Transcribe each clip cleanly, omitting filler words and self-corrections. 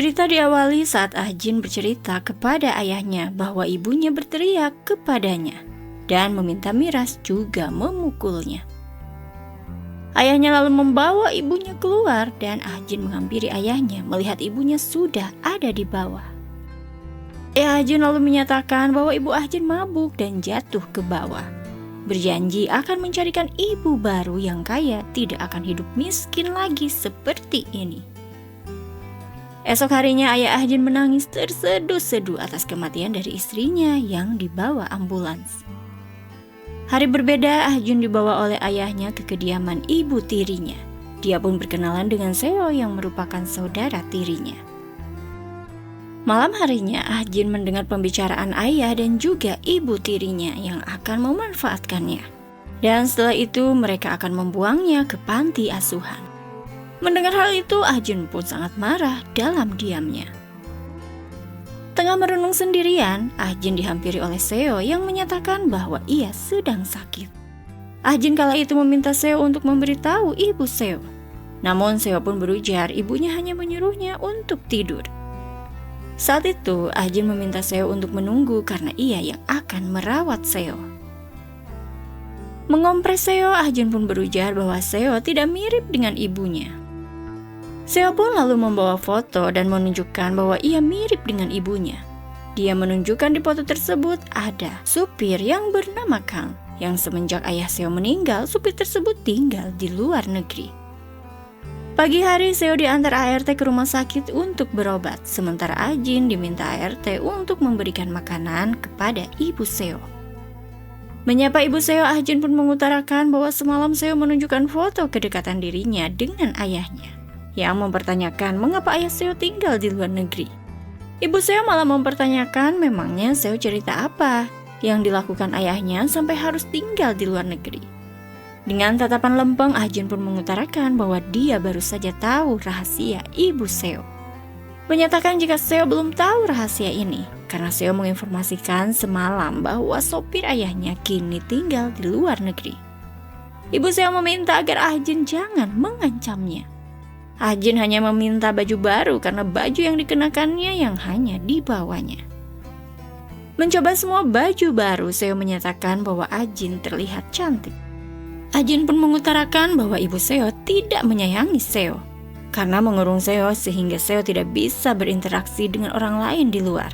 Cerita diawali saat Jin bercerita kepada ayahnya bahwa ibunya berteriak kepadanya dan meminta miras juga memukulnya. Ayahnya lalu membawa ibunya keluar dan Jin menghampiri ayahnya melihat ibunya sudah ada di bawah. Ayah Jin lalu menyatakan bahwa ibu Jin mabuk dan jatuh ke bawah. Berjanji akan mencarikan ibu baru yang kaya, tidak akan hidup miskin lagi seperti ini. Esok harinya ayah Jin menangis terseduh-seduh atas kematian dari istrinya yang dibawa ambulans. Hari berbeda, Jin dibawa oleh ayahnya ke kediaman ibu tirinya. Dia pun berkenalan dengan Seo yang merupakan saudara tirinya. Malam harinya, Jin mendengar pembicaraan ayah dan juga ibu tirinya yang akan memanfaatkannya. Dan setelah itu mereka akan membuangnya ke panti asuhan. Mendengar hal itu, Jin pun sangat marah dalam diamnya. Tengah merenung sendirian, Jin dihampiri oleh Seo yang menyatakan bahwa ia sedang sakit. Jin kala itu meminta Seo untuk memberitahu ibu Seo. Namun Seo pun berujar ibunya hanya menyuruhnya untuk tidur. Saat itu, Jin meminta Seo untuk menunggu karena ia yang akan merawat Seo. Mengompres Seo, Jin pun berujar bahwa Seo tidak mirip dengan ibunya. Seo pun lalu membawa foto dan menunjukkan bahwa ia mirip dengan ibunya. Dia menunjukkan di foto tersebut ada supir yang bernama Kang, yang semenjak ayah Seo meninggal, supir tersebut tinggal di luar negeri. Pagi hari, Seo diantar ART ke rumah sakit untuk berobat, sementara Jin diminta ART untuk memberikan makanan kepada ibu Seo. Menyapa ibu Seo, Jin pun mengutarakan bahwa semalam Seo menunjukkan foto kedekatan dirinya dengan ayahnya, yang mempertanyakan mengapa ayah Seo tinggal di luar negeri. Ibu Seo malah mempertanyakan memangnya Seo cerita apa yang dilakukan ayahnya sampai harus tinggal di luar negeri. Dengan tatapan lempeng, Jin pun mengutarakan bahwa dia baru saja tahu rahasia ibu Seo. Menyatakan jika Seo belum tahu rahasia ini, karena Seo menginformasikan semalam bahwa sopir ayahnya kini tinggal di luar negeri. Ibu Seo meminta agar Jin jangan mengancamnya. Jin hanya meminta baju baru karena baju yang dikenakannya yang hanya dibawanya. Mencoba semua baju baru, Seo menyatakan bahwa Jin terlihat cantik. Jin pun mengutarakan bahwa ibu Seo tidak menyayangi Seo karena mengurung Seo sehingga Seo tidak bisa berinteraksi dengan orang lain di luar.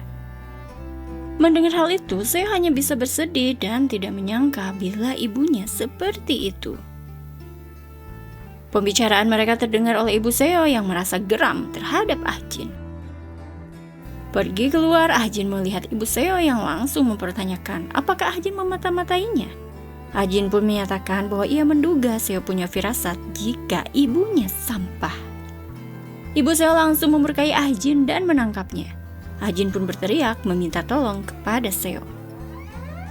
Mendengar hal itu, Seo hanya bisa bersedih dan tidak menyangka bila ibunya seperti itu. Pembicaraan mereka terdengar oleh ibu Seo yang merasa geram terhadap Jin. Pergi keluar, Jin melihat ibu Seo yang langsung mempertanyakan apakah Jin memata-matainya. Jin pun menyatakan bahwa ia menduga Seo punya firasat jika ibunya sampah. Ibu Seo langsung memberkahi Jin dan menangkapnya. Jin pun berteriak meminta tolong kepada Seo.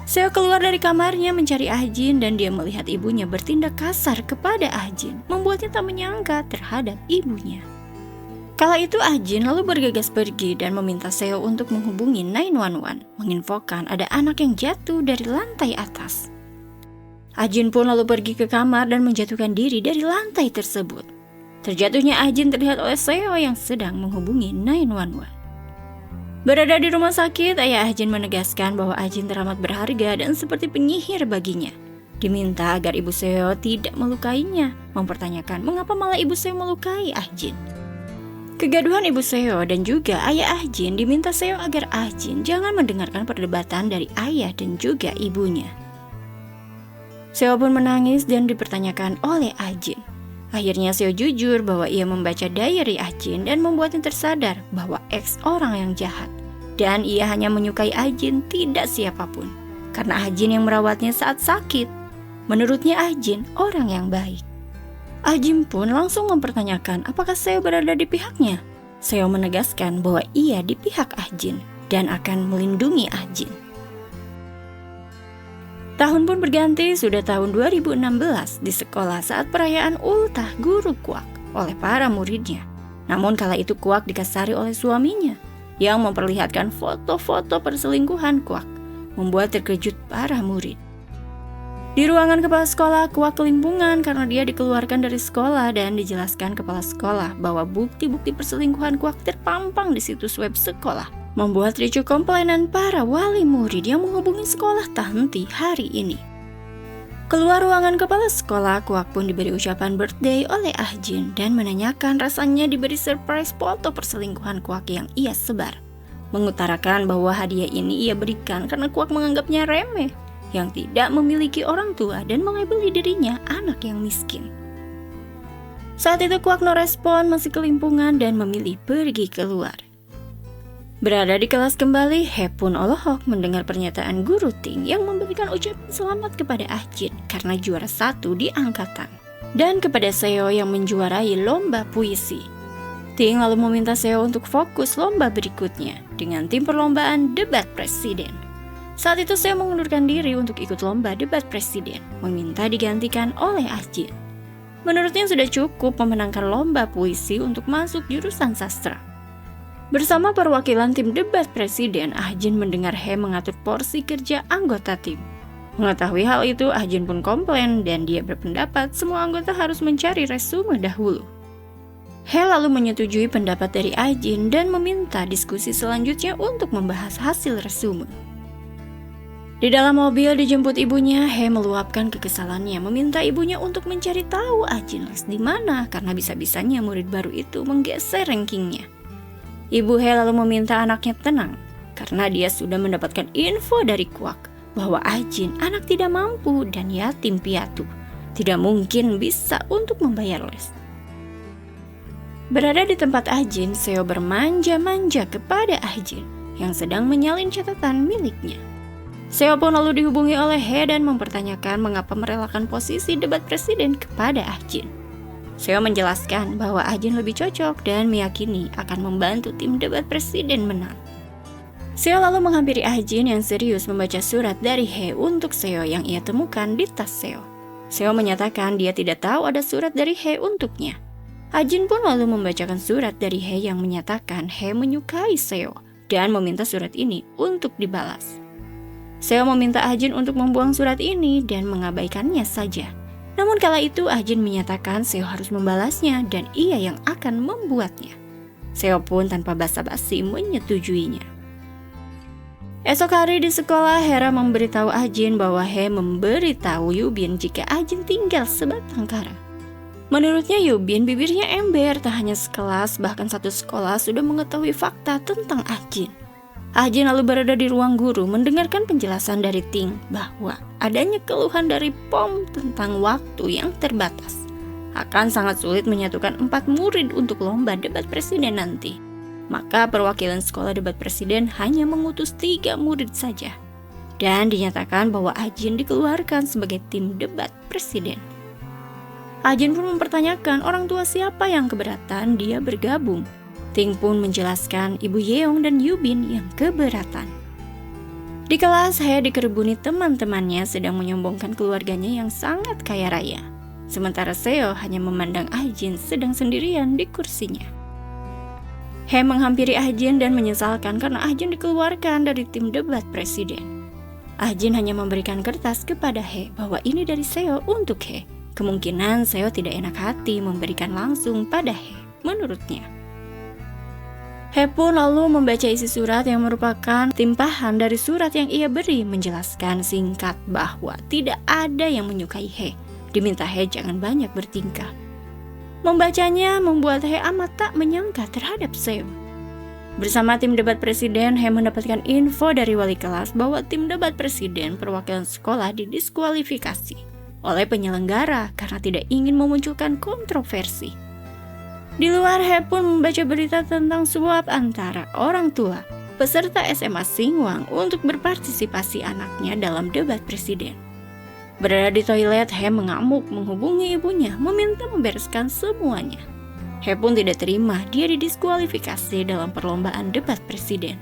Seo keluar dari kamarnya mencari Jin dan dia melihat ibunya bertindak kasar kepada Jin, membuatnya tak menyangka terhadap ibunya. Kala itu Jin lalu bergegas pergi dan meminta Seo untuk menghubungi 911, menginfokan ada anak yang jatuh dari lantai atas. Jin pun lalu pergi ke kamar dan menjatuhkan diri dari lantai tersebut. Terjatuhnya Jin terlihat oleh Seo yang sedang menghubungi 911. Berada di rumah sakit, ayah Jin menegaskan bahwa Jin teramat berharga dan seperti penyihir baginya. Diminta agar ibu Seo tidak melukainya, mempertanyakan mengapa malah ibu Seo melukai Jin. Kegaduhan ibu Seo dan juga ayah Jin diminta Seo agar Jin jangan mendengarkan perdebatan dari ayah dan juga ibunya. Seo pun menangis dan dipertanyakan oleh Jin. Akhirnya Seo jujur bahwa ia membaca diary Jin dan membuatnya tersadar bahwa X orang yang jahat. Dan ia hanya menyukai Jin, tidak siapapun. Karena Jin yang merawatnya saat sakit. Menurutnya Jin orang yang baik. Jin pun langsung mempertanyakan apakah Seo berada di pihaknya. Seo menegaskan bahwa ia di pihak Jin dan akan melindungi Jin. Tahun pun berganti, sudah tahun 2016 di sekolah saat perayaan ultah guru Kwak oleh para muridnya. Namun kala itu Kwak dikasari oleh suaminya yang memperlihatkan foto-foto perselingkuhan Kwak, membuat terkejut para murid. Di ruangan kepala sekolah, Kwak kelimpungan karena dia dikeluarkan dari sekolah dan dijelaskan kepala sekolah bahwa bukti-bukti perselingkuhan Kwak terpampang di situs web sekolah, membuat ricuh komplainan para wali murid yang menghubungi sekolah tak henti hari ini. Keluar ruangan kepala sekolah, Kwak pun diberi ucapan birthday oleh Ah Jin dan menanyakan rasanya diberi surprise foto perselingkuhan Kwak yang ia sebar. Mengutarakan bahwa hadiah ini ia berikan karena Kwak menganggapnya remeh, yang tidak memiliki orang tua dan melabeli dirinya anak yang miskin. Saat itu Kwak no respon, masih kelimpungan dan memilih pergi keluar. Berada di kelas kembali, He pun Olohok mendengar pernyataan guru Ting yang memberikan ucapan selamat kepada Ah Jin karena juara 1 di angkatan, dan kepada Seo yang menjuarai lomba puisi. Ting lalu meminta Seo untuk fokus lomba berikutnya dengan tim perlombaan debat presiden. Saat itu Seo mengundurkan diri untuk ikut lomba debat presiden, meminta digantikan oleh Ah Jin. Menurutnya sudah cukup memenangkan lomba puisi untuk masuk jurusan sastra. Bersama perwakilan tim debat presiden, Ah Jin mendengar He mengatur porsi kerja anggota tim. Mengetahui hal itu, Ah Jin pun komplain dan dia berpendapat semua anggota harus mencari resume dahulu. He lalu menyetujui pendapat dari Ah Jin dan meminta diskusi selanjutnya untuk membahas hasil resume. Di dalam mobil dijemput ibunya, He meluapkan kekesalannya, meminta ibunya untuk mencari tahu Ah Jin les di mana karena bisa-bisanya murid baru itu menggeser rankingnya. Ibu He lalu meminta anaknya tenang karena dia sudah mendapatkan info dari Kwak bahwa Ah Jin anak tidak mampu dan yatim piatu, tidak mungkin bisa untuk membayar les. Berada di tempat Ah Jin, Seo bermanja-manja kepada Ah Jin yang sedang menyalin catatan miliknya. Seo pun lalu dihubungi oleh He dan mempertanyakan mengapa merelakan posisi debat presiden kepada Ah Jin. Seo menjelaskan bahwa Ah Jin lebih cocok dan meyakini akan membantu tim debat presiden menang. Seo lalu menghampiri Ah Jin yang serius membaca surat dari He untuk Seo yang ia temukan di tas Seo. Seo menyatakan dia tidak tahu ada surat dari He untuknya. Ah Jin pun lalu membacakan surat dari He yang menyatakan He menyukai Seo dan meminta surat ini untuk dibalas. Seo meminta Ah Jin untuk membuang surat ini dan mengabaikannya saja. Namun kala itu Ah Jin menyatakan Seo harus membalasnya dan ia yang akan membuatnya. Seo pun tanpa basa-basi menyetujuinya. Esok hari di sekolah, Hera memberitahu Ah Jin bahwa He memberitahu Yubin jika Ah Jin tinggal sebatang kara. Menurutnya Yubin bibirnya ember, tak hanya sekelas bahkan satu sekolah sudah mengetahui fakta tentang Ah Jin. Ah Jin lalu berada di ruang guru mendengarkan penjelasan dari Ting bahwa adanya keluhan dari POM tentang waktu yang terbatas. Akan sangat sulit menyatukan 4 murid untuk lomba debat presiden nanti. Maka perwakilan sekolah debat presiden hanya mengutus 3 murid saja. Dan dinyatakan bahwa Ah Jin dikeluarkan sebagai tim debat presiden. Ah Jin pun mempertanyakan orang tua siapa yang keberatan dia bergabung. Ting pun menjelaskan Ibu Yeong dan Yubin yang keberatan. Di kelas, He dikerubuni teman-temannya sedang menyombongkan keluarganya yang sangat kaya raya. Sementara Seo hanya memandang Ah Jin sedang sendirian di kursinya. He menghampiri Ah Jin dan menyesalkan karena Ah Jin dikeluarkan dari tim debat presiden. Ah Jin hanya memberikan kertas kepada He bahwa ini dari Seo untuk He. Kemungkinan Seo tidak enak hati memberikan langsung pada He, menurutnya. He pun lalu membaca isi surat yang merupakan timpahan dari surat yang ia beri, menjelaskan singkat bahwa tidak ada yang menyukai He. Diminta He jangan banyak bertingkah. Membacanya membuat He amat tak menyangka terhadap Seo. Bersama tim debat presiden, He mendapatkan info dari wali kelas bahwa tim debat presiden perwakilan sekolah didiskualifikasi oleh penyelenggara karena tidak ingin memunculkan kontroversi. Di luar, He pun membaca berita tentang suap antara orang tua peserta SMA Singwang untuk berpartisipasi anaknya dalam debat presiden. Berada di toilet, He mengamuk menghubungi ibunya meminta membereskan semuanya. He pun tidak terima dia didiskualifikasi dalam perlombaan debat presiden.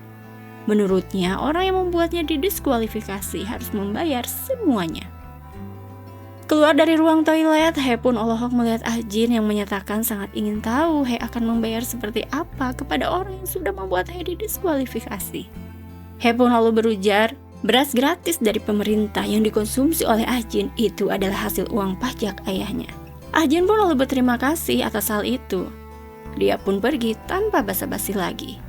Menurutnya, orang yang membuatnya didiskualifikasi harus membayar semuanya. Keluar dari ruang toilet, He pun Olohok melihat Ah Jin yang menyatakan sangat ingin tahu He akan membayar seperti apa kepada orang yang sudah membuat He didiskualifikasi. He pun lalu berujar, Beras gratis dari pemerintah yang dikonsumsi oleh Ah-jin itu adalah hasil uang pajak ayahnya. Ah-jin pun lalu berterima kasih atas hal itu. Dia pun pergi tanpa basa-basi lagi.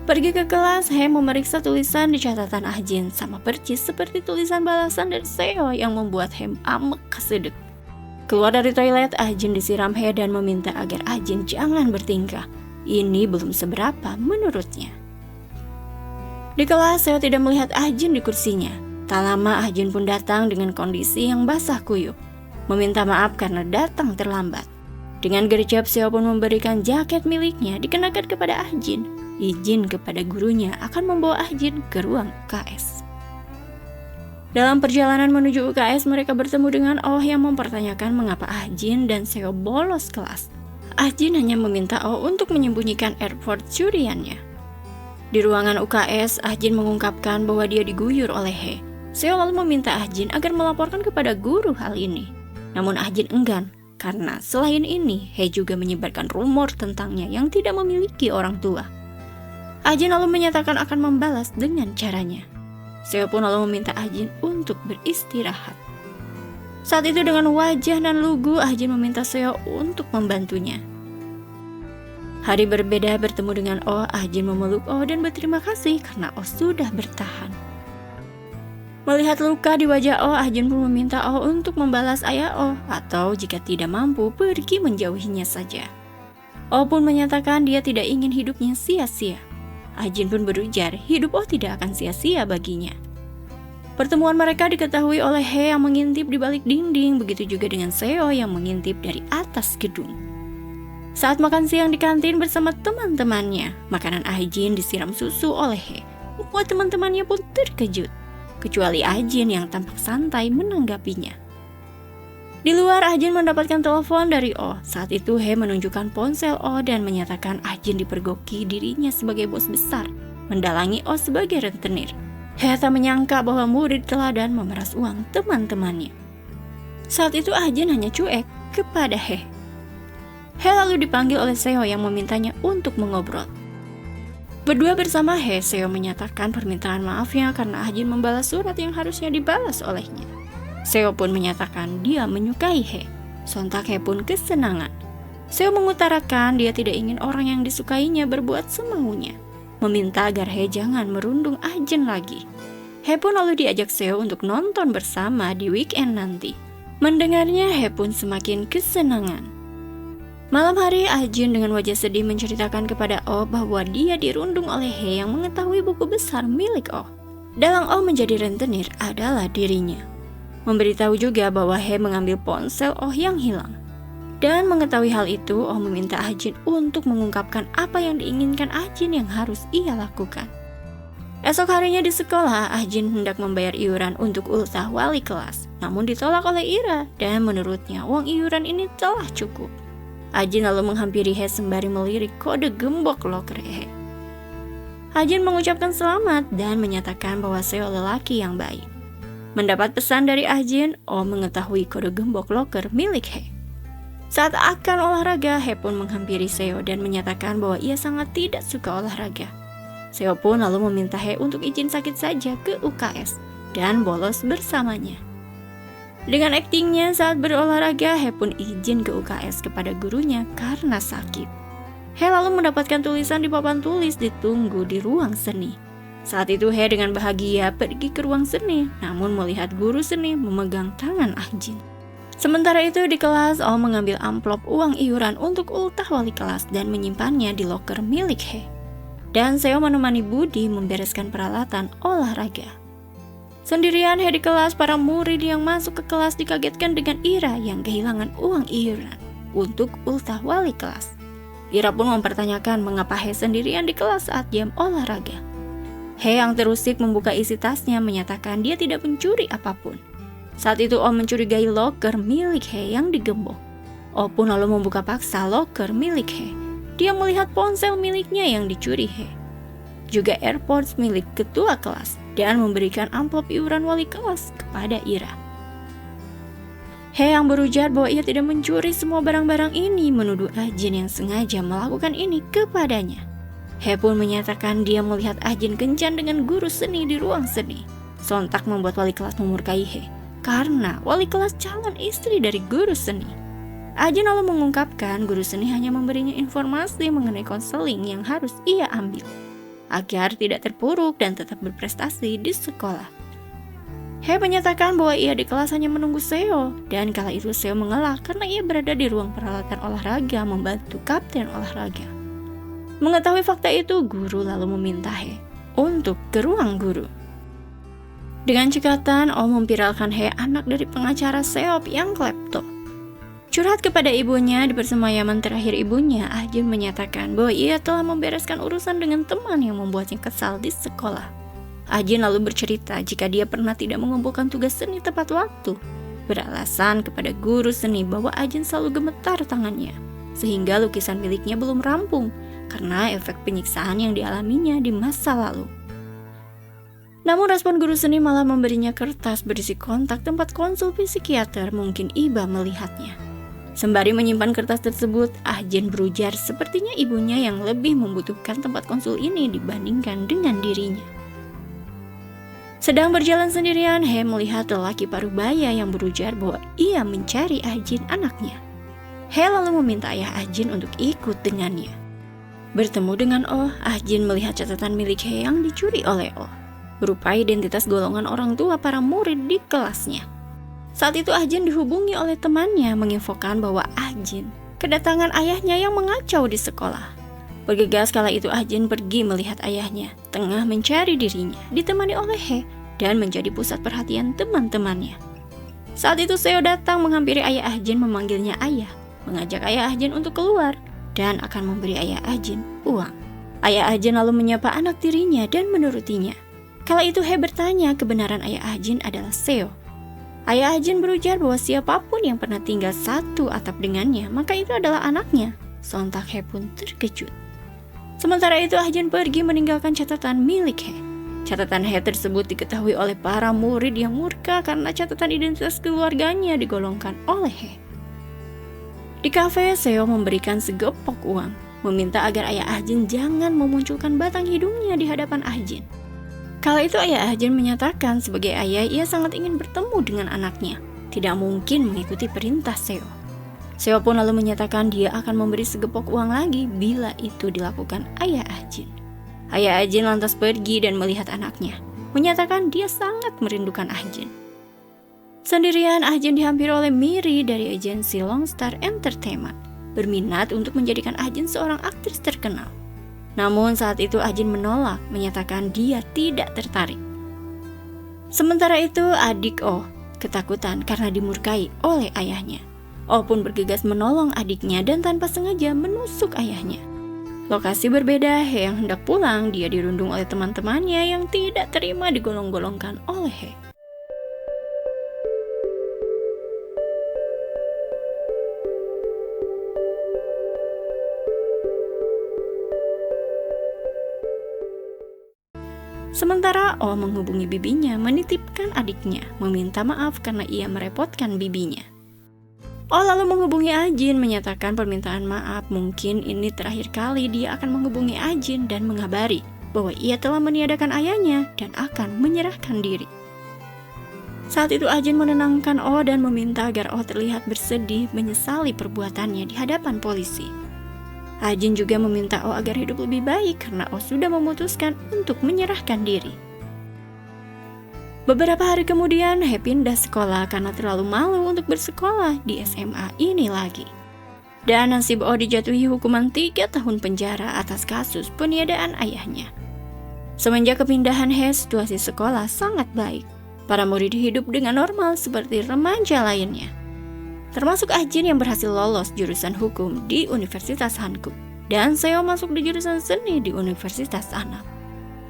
Pergi ke kelas, Hye memeriksa tulisan di catatan Ah-jin sama percis seperti tulisan balasan dari Seo yang membuat Hye amek kesedek. Keluar dari toilet, Ah-jin disiram Hye dan meminta agar Ah-jin jangan bertingkah. Ini belum seberapa menurutnya. Di kelas, Seo tidak melihat Ah-jin di kursinya. Tak lama Ah-jin pun datang dengan kondisi yang basah kuyup, meminta maaf karena datang terlambat. Dengan gercep, Seo pun memberikan jaket miliknya dikenakan kepada Ah-jin. Izin kepada gurunya akan membawa Ah-jin ke ruang UKS. Dalam perjalanan menuju UKS, mereka bertemu dengan Oh yang mempertanyakan mengapa Ah-jin dan Seo bolos kelas. Ah-jin hanya meminta Oh untuk menyembunyikan airport curiannya. Di ruangan UKS, Ah-jin mengungkapkan bahwa dia diguyur oleh Hye. Seo lalu meminta Ah-jin agar melaporkan kepada guru hal ini. Namun Ah-jin enggan, karena selain ini, Hye juga menyebarkan rumor tentangnya yang tidak memiliki orang tua. Ah-jin lalu menyatakan akan membalas dengan caranya. Seo pun lalu meminta Ah-jin untuk beristirahat. Saat itu dengan wajah dan lugu, Ah-jin meminta Seo untuk membantunya. Hari berbeda bertemu dengan Oh, Ah-jin memeluk Oh dan berterima kasih karena Oh sudah bertahan. Melihat luka di wajah Oh, Ah-jin pun meminta Oh untuk membalas ayah Oh, atau jika tidak mampu pergi menjauhinya saja. Oh pun menyatakan dia tidak ingin hidupnya sia-sia. Ah-jin pun berujar hidup Oh tidak akan sia-sia baginya. Pertemuan mereka diketahui oleh Hye yang mengintip di balik dinding, begitu juga dengan Seo yang mengintip dari atas gedung. Saat makan siang di kantin bersama teman-temannya, makanan Ah-jin disiram susu oleh Hye. Membuat teman-temannya pun terkejut, kecuali Ah-jin yang tampak santai menanggapinya. Di luar, Ah-jin mendapatkan telepon dari Oh. Saat itu Hye menunjukkan ponsel Oh dan menyatakan Ah-jin dipergoki dirinya sebagai bos besar, mendalangi Oh sebagai rentenir. Hye tak menyangka bahwa murid teladan memeras uang teman-temannya. Saat itu Ah-jin hanya cuek kepada Hye. Hye lalu dipanggil oleh Seo yang memintanya untuk mengobrol. Berdua bersama Hye, Seo menyatakan permintaan maafnya karena Ah-jin membalas surat yang harusnya dibalas olehnya. Seo pun menyatakan dia menyukai Hye. Sontak Hye pun kesenangan. Seo mengutarakan dia tidak ingin orang yang disukainya berbuat semaunya, meminta agar Hye jangan merundung Ah-jin lagi. Hye pun lalu diajak Seo untuk nonton bersama di weekend nanti. Mendengarnya, Hye pun semakin kesenangan. Malam hari, Ah-jin dengan wajah sedih menceritakan kepada Oh bahwa dia dirundung oleh Hye yang mengetahui buku besar milik Oh. Dalang Oh menjadi rentenir adalah dirinya. Memberitahu juga bahwa Hye mengambil ponsel Oh yang hilang. Dan mengetahui hal itu, Oh meminta Ah-jin untuk mengungkapkan apa yang diinginkan Ah-jin yang harus ia lakukan. Esok harinya di sekolah, Ah-jin hendak membayar iuran untuk ultah wali kelas, namun ditolak oleh Ira dan menurutnya uang iuran ini telah cukup. Ah-jin lalu menghampiri Hye sembari melirik kode gembok loker Hye. Ah-jin mengucapkan selamat dan menyatakan bahwa Seo lelaki yang baik. Mendapat pesan dari Ah-jin, Oh mengetahui kode gembok loker milik Hye. Saat akan olahraga, Hye pun menghampiri Seo dan menyatakan bahwa ia sangat tidak suka olahraga. Seo pun lalu meminta Hye untuk izin sakit saja ke UKS dan bolos bersamanya. Dengan aktingnya saat berolahraga, Hye pun izin ke UKS kepada gurunya karena sakit. Hye lalu mendapatkan tulisan di papan tulis ditunggu di ruang seni. Saat itu Hye dengan bahagia pergi ke ruang seni, namun melihat guru seni memegang tangan Ah-jin. Sementara itu di kelas, Oh mengambil amplop uang iuran untuk ultah wali kelas dan menyimpannya di loker milik Hye. Dan Seo menemani Budi membereskan peralatan olahraga. Sendirian Hye di kelas, para murid yang masuk ke kelas dikagetkan dengan Ira yang kehilangan uang iuran untuk ultah wali kelas. Ira pun mempertanyakan mengapa Hye sendirian di kelas saat jam olahraga. Hye yang terusik membuka isi tasnya menyatakan dia tidak mencuri apapun. Saat itu Oh mencurigai loker milik Hye yang digembok. Oh pun lalu membuka paksa loker milik Hye. Dia melihat ponsel miliknya yang dicuri Hye, juga AirPods milik ketua kelas, dan memberikan amplop iuran wali kelas kepada Ira. Hye yang berujar bahwa ia tidak mencuri semua barang-barang ini, menuduh Ah-jin yang sengaja melakukan ini kepadanya. He pun menyatakan dia melihat Ajin kencan dengan guru seni di ruang seni. Sontak membuat wali kelas memurkai He, karena wali kelas calon istri dari guru seni. Ajin lalu mengungkapkan guru seni hanya memberinya informasi mengenai konseling yang harus ia ambil, agar tidak terpuruk dan tetap berprestasi di sekolah. He menyatakan bahwa ia di kelas hanya menunggu Seo, dan kala itu Seo mengelak karena ia berada di ruang peralatan olahraga membantu kapten olahraga. Mengetahui fakta itu, guru lalu meminta He untuk ke ruang guru. Dengan cekatan, Oh memviralkan He anak dari pengacara Seop yang klepto. Curhat kepada ibunya di persemayaman terakhir ibunya, Ahjin menyatakan bahwa ia telah membereskan urusan dengan teman yang membuatnya kesal di sekolah. Ahjin lalu bercerita jika dia pernah tidak mengumpulkan tugas seni tepat waktu, beralasan kepada guru seni bahwa Ahjin selalu gemetar tangannya, sehingga lukisan miliknya belum rampung karena efek penyiksaan yang dialaminya di masa lalu. Namun respon guru seni malah memberinya kertas berisi kontak tempat konsul psikiater, mungkin Iba melihatnya. Sembari menyimpan kertas tersebut, Ahjin berujar sepertinya ibunya yang lebih membutuhkan tempat konsul ini dibandingkan dengan dirinya. Sedang berjalan sendirian, He melihat lelaki parubaya yang berujar bahwa ia mencari Ahjin anaknya. He lalu meminta ayah Ahjin untuk ikut dengannya. Bertemu dengan Oh, Ahjin melihat catatan milik He yang dicuri oleh Oh, berupa identitas golongan orang tua para murid di kelasnya. Saat itu Ahjin dihubungi oleh temannya menginfokan bahwa Ahjin kedatangan ayahnya yang mengacau di sekolah. Bergegas kala itu Ahjin pergi melihat ayahnya tengah mencari dirinya, ditemani oleh He dan menjadi pusat perhatian teman-temannya. Saat itu Seo datang menghampiri ayah Ahjin memanggilnya ayah, mengajak ayah Ahjin untuk keluar dan akan memberi ayah Ahjin uang. Ayah Ahjin lalu menyapa anak tirinya dan menurutinya. Kala itu He bertanya kebenaran ayah Ahjin adalah Seo. Ayah Ahjin berujar bahwa siapapun yang pernah tinggal satu atap dengannya, maka itu adalah anaknya. Sontak He pun terkejut. Sementara itu Ahjin pergi meninggalkan catatan milik He. Catatan He tersebut diketahui oleh para murid yang murka karena catatan identitas keluarganya digolongkan oleh He. Di kafe, Seo memberikan segepok uang, meminta agar ayah Ahjin jangan memunculkan batang hidungnya di hadapan Ahjin. Kala itu ayah Ahjin menyatakan sebagai ayah ia sangat ingin bertemu dengan anaknya, tidak mungkin mengikuti perintah Seo. Seo pun lalu menyatakan dia akan memberi segepok uang lagi bila itu dilakukan ayah Ahjin. Ayah Ahjin lantas pergi dan melihat anaknya, menyatakan dia sangat merindukan Ahjin. Sendirian, Ahjin dihampiri oleh Miri dari agensi Longstar Entertainment, berminat untuk menjadikan Ahjin seorang aktris terkenal. Namun saat itu Ahjin menolak, menyatakan dia tidak tertarik. Sementara itu adik Oh ketakutan karena dimurkai oleh ayahnya. Oh pun bergegas menolong adiknya dan tanpa sengaja menusuk ayahnya. Lokasi berbeda, He yang hendak pulang, dia dirundung oleh teman-temannya yang tidak terima digolong-golongkan oleh He. Sementara Oh menghubungi bibinya, menitipkan adiknya, meminta maaf karena ia merepotkan bibinya. Oh lalu menghubungi Ahjin, menyatakan permintaan maaf, mungkin ini terakhir kali dia akan menghubungi Ahjin dan mengabari bahwa ia telah meniadakan ayahnya dan akan menyerahkan diri. Saat itu Ahjin menenangkan Oh dan meminta agar Oh terlihat bersedih menyesali perbuatannya di hadapan polisi. Ahjin juga meminta Oh agar hidup lebih baik karena Oh sudah memutuskan untuk menyerahkan diri. Beberapa hari kemudian, He pindah sekolah karena terlalu malu untuk bersekolah di SMA ini lagi. Dan nasib Oh dijatuhi hukuman 3 tahun penjara atas kasus peniadaan ayahnya. Semenjak kepindahan He, situasi sekolah sangat baik. Para murid hidup dengan normal seperti remaja lainnya. Termasuk Ahjin yang berhasil lolos jurusan hukum di Universitas Hankuk. Dan Seo masuk di jurusan seni di Universitas Anam.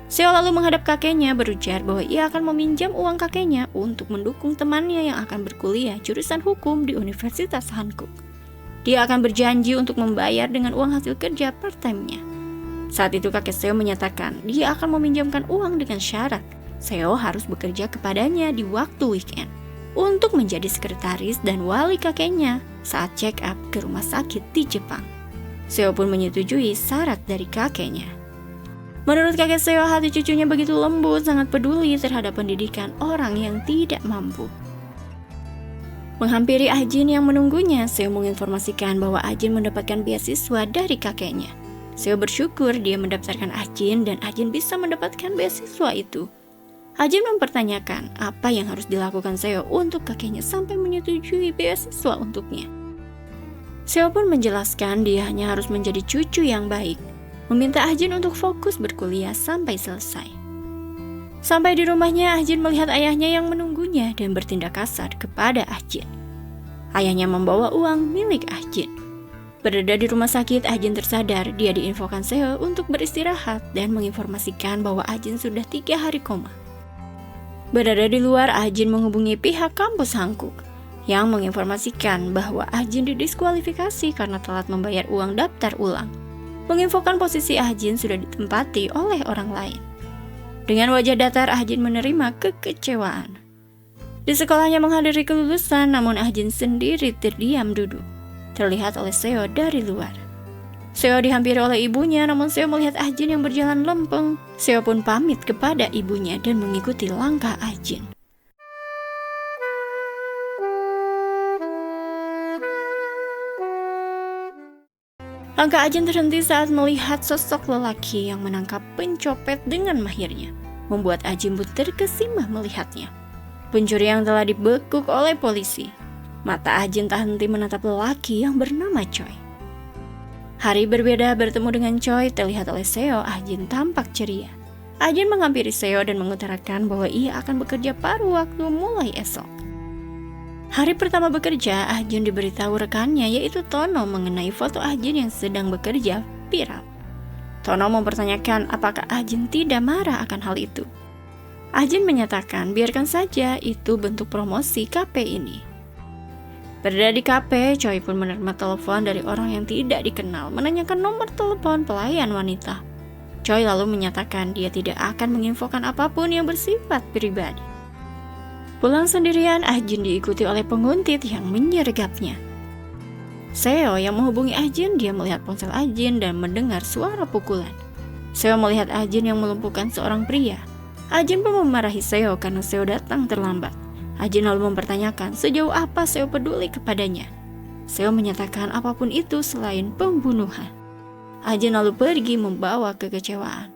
Seo lalu menghadap kakeknya berujar bahwa ia akan meminjam uang kakeknya untuk mendukung temannya yang akan berkuliah jurusan hukum di Universitas Hankuk. Dia akan berjanji untuk membayar dengan uang hasil kerja part-time-nya. Saat itu kakek Seo menyatakan dia akan meminjamkan uang dengan syarat Seo harus bekerja kepadanya di waktu weekend untuk menjadi sekretaris dan wali kakeknya saat check up ke rumah sakit di Jepang. Seo pun menyetujui syarat dari kakeknya. Menurut kakek Seo, hati cucunya begitu lembut, sangat peduli terhadap pendidikan orang yang tidak mampu. Menghampiri Ajin yang menunggunya, Seo menginformasikan bahwa Ajin mendapatkan beasiswa dari kakeknya. Seo bersyukur dia mendaftarkan Ajin dan Ajin bisa mendapatkan beasiswa itu. Ajin mempertanyakan apa yang harus dilakukan Seo untuk kakeknya sampai menyetujui beasiswa untuknya. Seo pun menjelaskan dia hanya harus menjadi cucu yang baik, meminta Ajin untuk fokus berkuliah sampai selesai. Sampai di rumahnya, Ajin melihat ayahnya yang menunggunya dan bertindak kasar kepada Ajin. Ayahnya membawa uang milik Ajin. Berada di rumah sakit, Ajin tersadar. Dia diinfokan Seo untuk beristirahat dan menginformasikan bahwa Ajin sudah 3 hari koma. Berada di luar, Ajin menghubungi pihak kampus Hanguk yang menginformasikan bahwa Ajin didiskualifikasi karena telat membayar uang daftar ulang. Menginfokan posisi Ajin sudah ditempati oleh orang lain. Dengan wajah datar, Ajin menerima kekecewaan. Di sekolahnya menghadiri kelulusan, namun Ajin sendiri terdiam duduk. Terlihat oleh Seo dari luar. Seo dihampiri oleh ibunya, namun Seo melihat Ajin yang berjalan lempeng. Seo pun pamit kepada ibunya dan mengikuti langkah Ajin. Langkah Ajin terhenti saat melihat sosok lelaki yang menangkap pencopet dengan mahirnya. Membuat Ajin pun terkesima melihatnya. Pencuri yang telah dibekuk oleh polisi. Mata Ajin tak henti menatap lelaki yang bernama Choi. Hari berbeda bertemu dengan Choi, terlihat oleh Seo, Ajin tampak ceria. Ajin menghampiri Seo dan mengutarakan bahwa ia akan bekerja paruh waktu mulai esok. Hari pertama bekerja, Ajin diberitahu rekannya yaitu Tono mengenai foto Ajin yang sedang bekerja viral. Tono mempertanyakan apakah Ajin tidak marah akan hal itu. Ajin menyatakan biarkan saja, itu bentuk promosi kafe ini. Berada di kafe, Choi pun menerima telepon dari orang yang tidak dikenal menanyakan nomor telepon pelayan wanita. Choi lalu menyatakan dia tidak akan menginfokan apapun yang bersifat pribadi. Pulang sendirian, Ajin diikuti oleh penguntit yang menyergapnya. Seo yang menghubungi Ajin, dia melihat ponsel Ajin dan mendengar suara pukulan. Seo melihat Ajin yang melumpuhkan seorang pria. Ajin pun memarahi Seo karena Seo datang terlambat. Ajin lalu mempertanyakan sejauh apa Seo peduli kepadanya. Seo menyatakan apapun itu selain pembunuhan. Ajin lalu pergi membawa kekecewaan.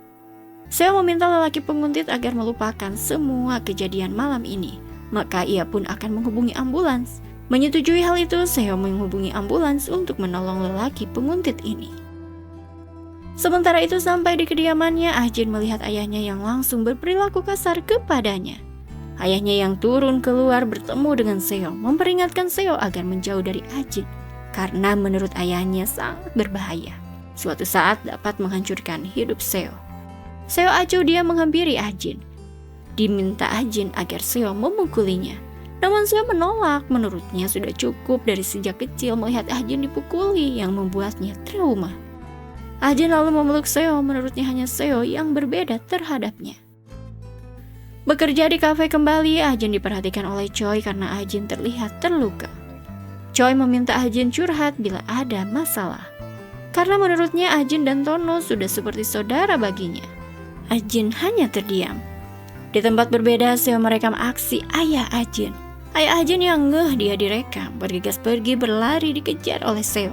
Seo meminta lelaki penguntit agar melupakan semua kejadian malam ini. Maka ia pun akan menghubungi ambulans. Menyetujui hal itu, Seo menghubungi ambulans untuk menolong lelaki penguntit ini. Sementara itu sampai di kediamannya, Ajin melihat ayahnya yang langsung berperilaku kasar kepadanya. Ayahnya yang turun keluar bertemu dengan Seo, memperingatkan Seo agar menjauh dari Ajin, karena menurut ayahnya sangat berbahaya. Suatu saat dapat menghancurkan hidup Seo. Seo acuh dia menghampiri Ajin. Diminta Ajin agar Seo memukulinya. Namun Seo menolak, menurutnya sudah cukup dari sejak kecil melihat Ajin dipukuli yang membuatnya trauma. Ajin lalu memeluk Seo, menurutnya hanya Seo yang berbeda terhadapnya. Bekerja di kafe kembali, Ajin diperhatikan oleh Choi karena Ajin terlihat terluka. Choi meminta Ajin curhat bila ada masalah. Karena menurutnya Ajin dan Tono sudah seperti saudara baginya. Ajin hanya terdiam. Di tempat berbeda, Seo merekam aksi ayah Ajin. Ayah Ajin yang ngeh dia direkam, bergegas pergi berlari dikejar oleh Seo.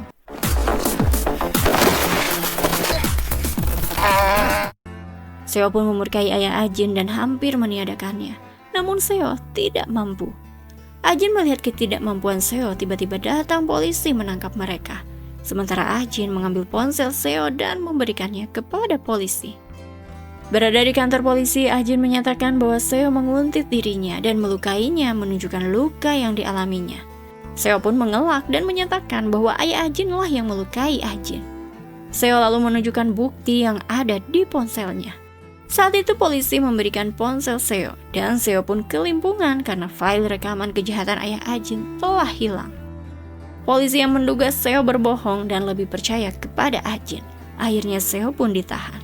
Seo pun memurkai ayah Ajin dan hampir meniadakannya. Namun Seo tidak mampu. Ajin melihat ketidakmampuan Seo, tiba-tiba datang polisi menangkap mereka. Sementara Ajin mengambil ponsel Seo dan memberikannya kepada polisi. Berada di kantor polisi, Ajin menyatakan bahwa Seo menguntit dirinya dan melukainya, menunjukkan luka yang dialaminya. Seo pun mengelak dan menyatakan bahwa ayah Ajin lah yang melukai Ajin. Seo lalu menunjukkan bukti yang ada di ponselnya. Saat itu polisi memberikan ponsel Seo, dan Seo pun kelimpungan karena file rekaman kejahatan ayah Ajin telah hilang. Polisi yang menduga Seo berbohong dan lebih percaya kepada Ajin. Akhirnya Seo pun ditahan.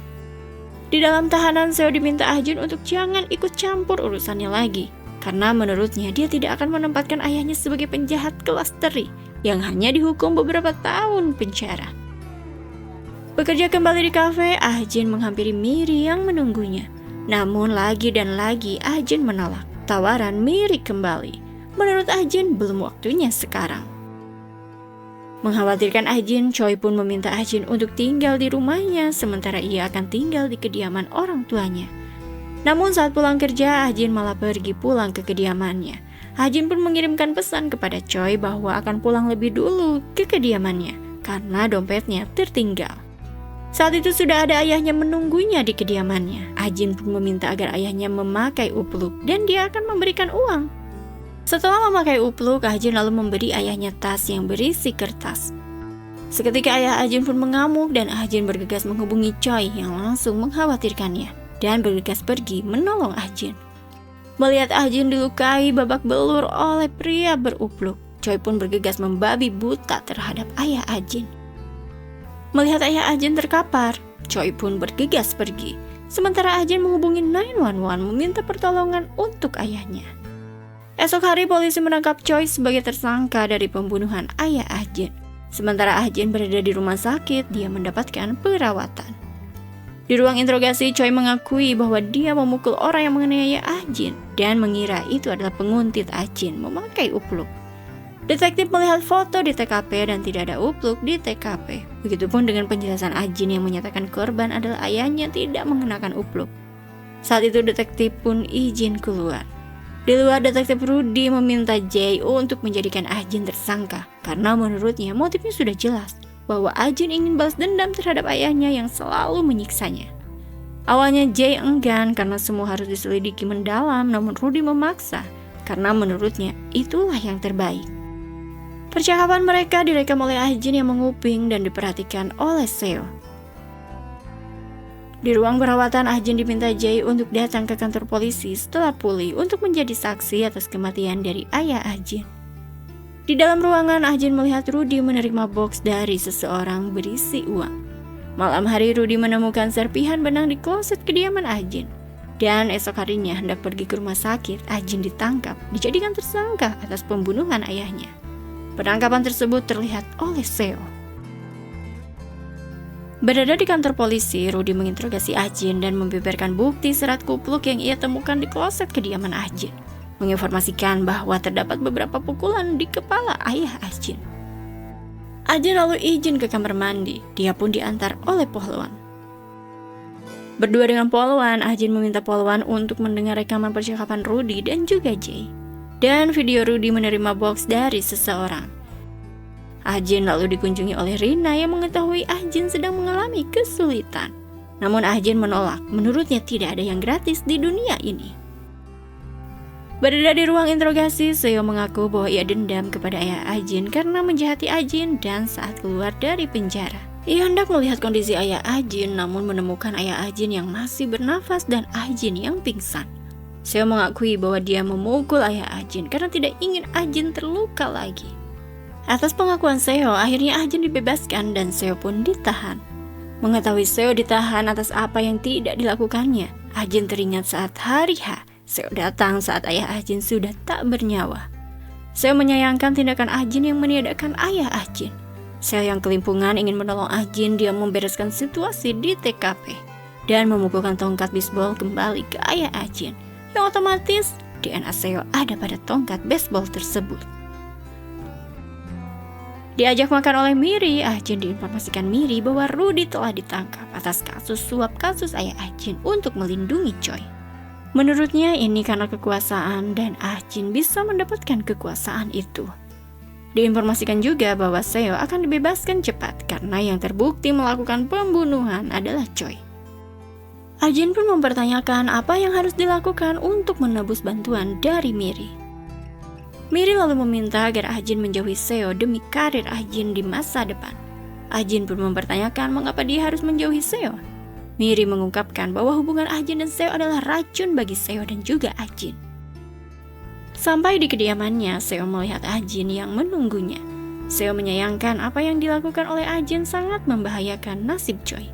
Di dalam tahanan, Seo diminta Ajin untuk jangan ikut campur urusannya lagi, karena menurutnya dia tidak akan menempatkan ayahnya sebagai penjahat kelas teri yang hanya dihukum beberapa tahun penjara. Bekerja kembali di kafe, Ah-jin menghampiri Miri yang menunggunya. Namun lagi dan lagi Ah-jin menolak tawaran Miri kembali. Menurut Ah-jin belum waktunya sekarang. Mengkhawatirkan Ah-jin, Choi pun meminta Ah-jin untuk tinggal di rumahnya sementara ia akan tinggal di kediaman orang tuanya. Namun saat pulang kerja, Ah-jin malah pergi pulang ke kediamannya. Ah-jin pun mengirimkan pesan kepada Choi bahwa akan pulang lebih dulu ke kediamannya karena dompetnya tertinggal. Saat itu sudah ada ayahnya menunggunya di kediamannya. Ah-jin pun meminta agar ayahnya memakai upluk dan dia akan memberikan uang. Setelah memakai upluk, Ah-jin lalu memberi ayahnya tas yang berisi kertas. Seketika ayah Ah-jin pun mengamuk dan Ah-jin bergegas menghubungi Choi yang langsung mengkhawatirkannya dan bergegas pergi menolong Ah-jin. Melihat Ah-jin dilukai babak belur oleh pria berupluk, Choi pun bergegas membabi buta terhadap ayah Ah-jin. Melihat ayah Ah-jin terkapar, Choi pun bergegas pergi. Sementara Ah-jin menghubungi 911 meminta pertolongan untuk ayahnya. Esok hari polisi menangkap Choi sebagai tersangka dari pembunuhan ayah Ah-jin. Sementara Ah-jin berada di rumah sakit, dia mendapatkan perawatan. Di ruang interogasi, Choi mengakui bahwa dia memukul orang yang menganiaya Ah-jin dan mengira itu adalah penguntit Ah-jin memakai upluk. Detektif melihat foto di TKP dan tidak ada upluk di TKP. Begitupun dengan penjelasan Ah-jin yang menyatakan korban adalah ayahnya tidak mengenakan upluk. Saat itu detektif pun izin keluar. Di luar, detektif Rudy meminta Jae untuk menjadikan Ah-jin tersangka karena menurutnya motifnya sudah jelas bahwa Ah-jin ingin balas dendam terhadap ayahnya yang selalu menyiksanya. Awalnya Jae enggan karena semua harus diselidiki mendalam, namun Rudy memaksa karena menurutnya itulah yang terbaik. Percakapan mereka direkam oleh Ah-jin yang menguping dan diperhatikan oleh Seo. Di ruang perawatan, Ah-jin diminta Jae untuk datang ke kantor polisi setelah pulih untuk menjadi saksi atas kematian dari ayah Ah-jin. Di dalam ruangan, Ah-jin melihat Rudy menerima box dari seseorang berisi uang. Malam hari, Rudy menemukan serpihan benang di kloset kediaman Ah-jin. Dan esok harinya hendak pergi ke rumah sakit, Ah-jin ditangkap, dijadikan tersangka atas pembunuhan ayahnya. Penangkapan tersebut terlihat oleh Seo. Berada di kantor polisi, Rudy menginterogasi Ah-jin dan membeberkan bukti serat kupluk yang ia temukan di kloset kediaman Ah-jin, menginformasikan bahwa terdapat beberapa pukulan di kepala ayah Ah-jin. Ah-jin lalu izin ke kamar mandi, dia pun diantar oleh Polwan. Berdua dengan Polwan, Ah-jin meminta Polwan untuk mendengar rekaman percakapan Rudy dan juga Jae. Dan video Rudy menerima box dari seseorang. Ah-jin lalu dikunjungi oleh Rina yang mengetahui Ah-jin sedang mengalami kesulitan. Namun Ah-jin menolak, menurutnya tidak ada yang gratis di dunia ini. Berada di ruang interogasi, Seo mengaku bahwa ia dendam kepada ayah Ah-jin karena menjahati Ah-jin dan saat keluar dari penjara. Ia hendak melihat kondisi ayah Ah-jin namun menemukan ayah Ah-jin yang masih bernafas dan Ah-jin yang pingsan. Seo mengakui bahwa dia memukul ayah Ah-jin karena tidak ingin Ah-jin terluka lagi. Atas pengakuan Seo, akhirnya Ah-jin dibebaskan dan Seo pun ditahan. Mengetahui Seo ditahan atas apa yang tidak dilakukannya, Ah-jin teringat saat hari H, Seo datang saat ayah Ah-jin sudah tak bernyawa. Seo menyayangkan tindakan Ah-jin yang meniadakan ayah Ah-jin. Seo yang kelimpungan ingin menolong Ah-jin, dia membereskan situasi di TKP dan memukulkan tongkat bisbol kembali ke ayah Ah-jin, yang otomatis DNA Seo ada pada tongkat baseball tersebut. Diajak makan oleh Miri, Ah-jin diinformasikan Miri bahwa Rudy telah ditangkap atas kasus suap kasus ayah Ah-jin untuk melindungi Choi. Menurutnya ini karena kekuasaan dan Ah-jin bisa mendapatkan kekuasaan itu. Diinformasikan juga bahwa Seo akan dibebaskan cepat karena yang terbukti melakukan pembunuhan adalah Choi. Ah-jin pun mempertanyakan apa yang harus dilakukan untuk menebus bantuan dari Miri. Miri lalu meminta agar Ah-jin menjauhi Seo demi karir Ah-jin di masa depan. Ah-jin pun mempertanyakan mengapa dia harus menjauhi Seo. Miri mengungkapkan bahwa hubungan Ah-jin dan Seo adalah racun bagi Seo dan juga Ah-jin. Sampai di kediamannya, Seo melihat Ah-jin yang menunggunya. Seo menyayangkan apa yang dilakukan oleh Ah-jin sangat membahayakan nasib Choi.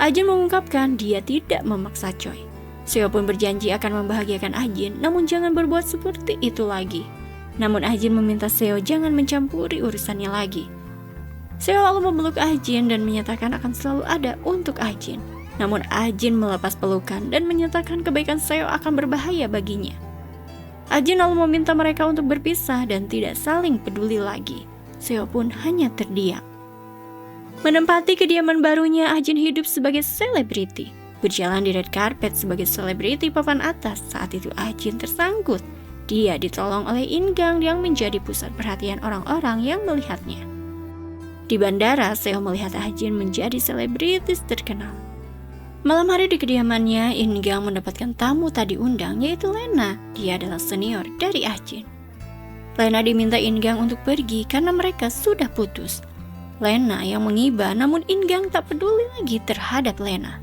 Ah-jin mengungkapkan dia tidak memaksa Choi. Seo pun berjanji akan membahagiakan Ah-jin, namun jangan berbuat seperti itu lagi. Namun Ah-jin meminta Seo jangan mencampuri urusannya lagi. Seo lalu memeluk Ah-jin dan menyatakan akan selalu ada untuk Ah-jin. Namun Ah-jin melepas pelukan dan menyatakan kebaikan Seo akan berbahaya baginya. Ah-jin lalu meminta mereka untuk berpisah dan tidak saling peduli lagi. Seo pun hanya terdiam. Menempati kediaman barunya, Ah-jin hidup sebagai selebriti. Berjalan di red carpet sebagai selebriti papan atas. Saat itu Ah-jin tersangkut. Dia ditolong oleh In-gang yang menjadi pusat perhatian orang-orang yang melihatnya. Di bandara, Seo melihat Ah-jin menjadi selebritis terkenal. Malam hari di kediamannya, In-gang mendapatkan tamu tak diundang, yaitu Lena. Dia adalah senior dari Ah-jin. Lena diminta In-gang untuk pergi karena mereka sudah putus. Lena yang mengiba, namun In-gang tak peduli lagi terhadap Lena.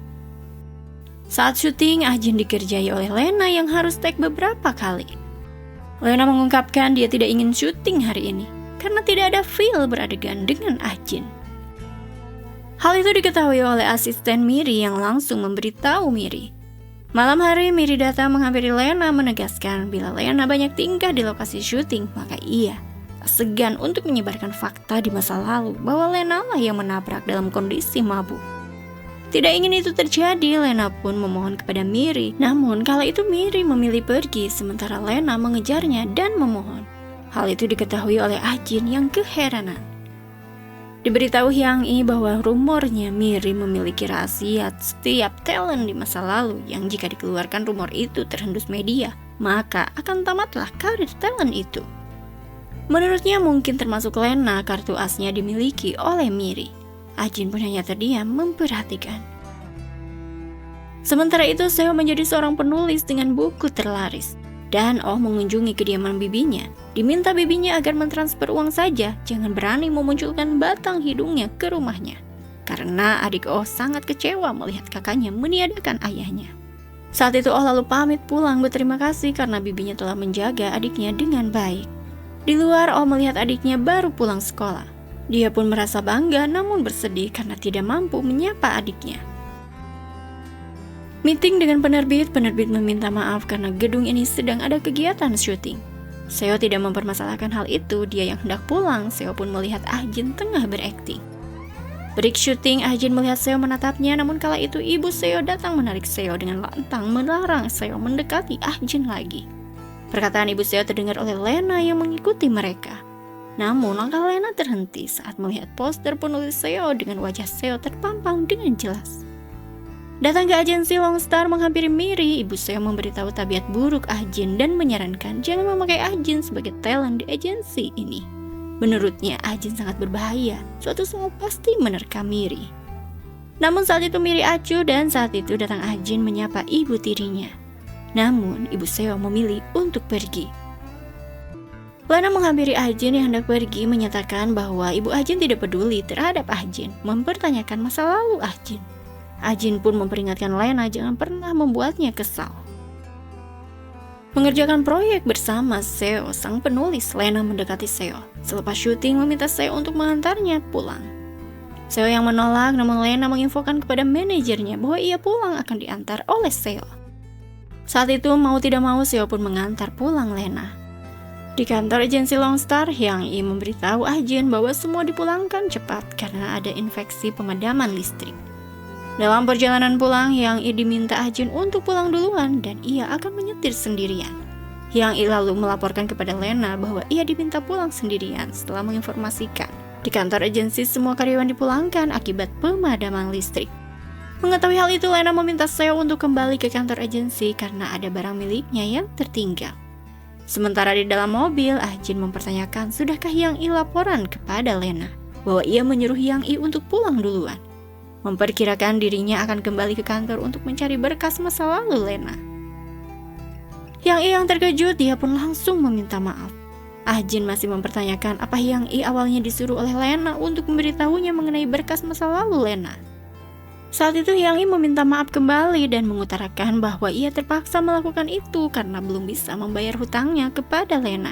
Saat syuting, Ah-jin dikerjai oleh Lena yang harus take beberapa kali. Lena mengungkapkan dia tidak ingin syuting hari ini karena tidak ada feel beradegan dengan Ah-jin. Hal itu diketahui oleh asisten Miri yang langsung memberitahu Miri. Malam hari, Miri datang menghampiri Lena menegaskan bila Lena banyak tingkah di lokasi syuting, maka ia tak segan untuk menyebarkan fakta di masa lalu bahwa Lena lah yang menabrak dalam kondisi mabuk. Tidak ingin itu terjadi, Lena pun memohon kepada Miri. Namun kala itu Miri memilih pergi sementara Lena mengejarnya dan memohon. Hal itu diketahui oleh Ah-jin yang keheranan. Diberitahu Hyang-i bahwa rumornya Miri memiliki rahasia setiap talent di masa lalu yang jika dikeluarkan rumor itu terhembus media, maka akan tamatlah karir talent itu. Menurutnya mungkin termasuk Lena kartu asnya dimiliki oleh Miri. Ah-jin pun hanya terdiam memperhatikan. Sementara itu Seo menjadi seorang penulis dengan buku terlaris. Dan Oh mengunjungi kediaman bibinya. Diminta bibinya agar mentransfer uang saja, jangan berani memunculkan batang hidungnya ke rumahnya. Karena adik Oh sangat kecewa melihat kakaknya meniadakan ayahnya. Saat itu Oh lalu pamit pulang berterima kasih karena bibinya telah menjaga adiknya dengan baik. Di luar Oh melihat adiknya baru pulang sekolah. Dia pun merasa bangga namun bersedih karena tidak mampu menyapa adiknya. Meeting dengan penerbit meminta maaf karena gedung ini sedang ada kegiatan syuting. Seo tidak mempermasalahkan hal itu, dia yang hendak pulang. Seo pun melihat Ah-jin tengah berakting. Break syuting, Ah-jin melihat Seo menatapnya, namun kala itu ibu Seo datang menarik Seo dengan lantang melarang Seo mendekati Ah-jin lagi. Perkataan ibu Seo terdengar oleh Lena yang mengikuti mereka. Namun langkah Lena terhenti saat melihat poster penulis Seo dengan wajah Seo terpampang dengan jelas. Datang ke agensi Longstar menghampiri Miri, ibu Seo memberitahu tabiat buruk Ah-jin dan menyarankan jangan memakai Ah-jin sebagai talent di agensi ini. Menurutnya Ah-jin sangat berbahaya, suatu saat pasti menerkam Miri. Namun saat itu Miri acuh dan saat itu datang Ah-jin menyapa ibu tirinya. Namun ibu Seo memilih untuk pergi. Lena menghampiri Ah-jin yang hendak pergi menyatakan bahwa ibu Ah-jin tidak peduli terhadap Ah-jin, mempertanyakan masa lalu Ah-jin. Ah-jin pun memperingatkan Lena jangan pernah membuatnya kesal. Mengerjakan proyek bersama Seo, sang penulis, Lena mendekati Seo. Selepas syuting meminta Seo untuk mengantarnya pulang. Seo yang menolak, namun Lena menginfokan kepada manajernya bahwa ia pulang akan diantar oleh Seo. Saat itu mau tidak mau Seo pun mengantar pulang Lena. Di kantor agensi Longstar, Hyang-i memberitahu Ah-jin bahwa semua dipulangkan cepat karena ada infeksi pemadaman listrik. Dalam perjalanan pulang, Hyang-i diminta Ah-jin untuk pulang duluan dan ia akan menyetir sendirian. Hyang-i lalu melaporkan kepada Lena bahwa ia diminta pulang sendirian setelah menginformasikan di kantor agensi semua karyawan dipulangkan akibat pemadaman listrik. Mengetahui hal itu, Lena meminta Seo untuk kembali ke kantor agensi karena ada barang miliknya yang tertinggal. Sementara di dalam mobil, Ah-jin mempertanyakan sudahkah Hyang-i laporan kepada Lena bahwa ia menyuruh Hyang-i untuk pulang duluan. Memperkirakan dirinya akan kembali ke kantor untuk mencari berkas masa lalu Lena. Hyang-i yang terkejut, dia pun langsung meminta maaf. Ah-jin masih mempertanyakan apa Hyang-i awalnya disuruh oleh Lena untuk memberitahunya mengenai berkas masa lalu Lena. Saat itu Hyang-i meminta maaf kembali dan mengutarakan bahwa ia terpaksa melakukan itu karena belum bisa membayar hutangnya kepada Lena.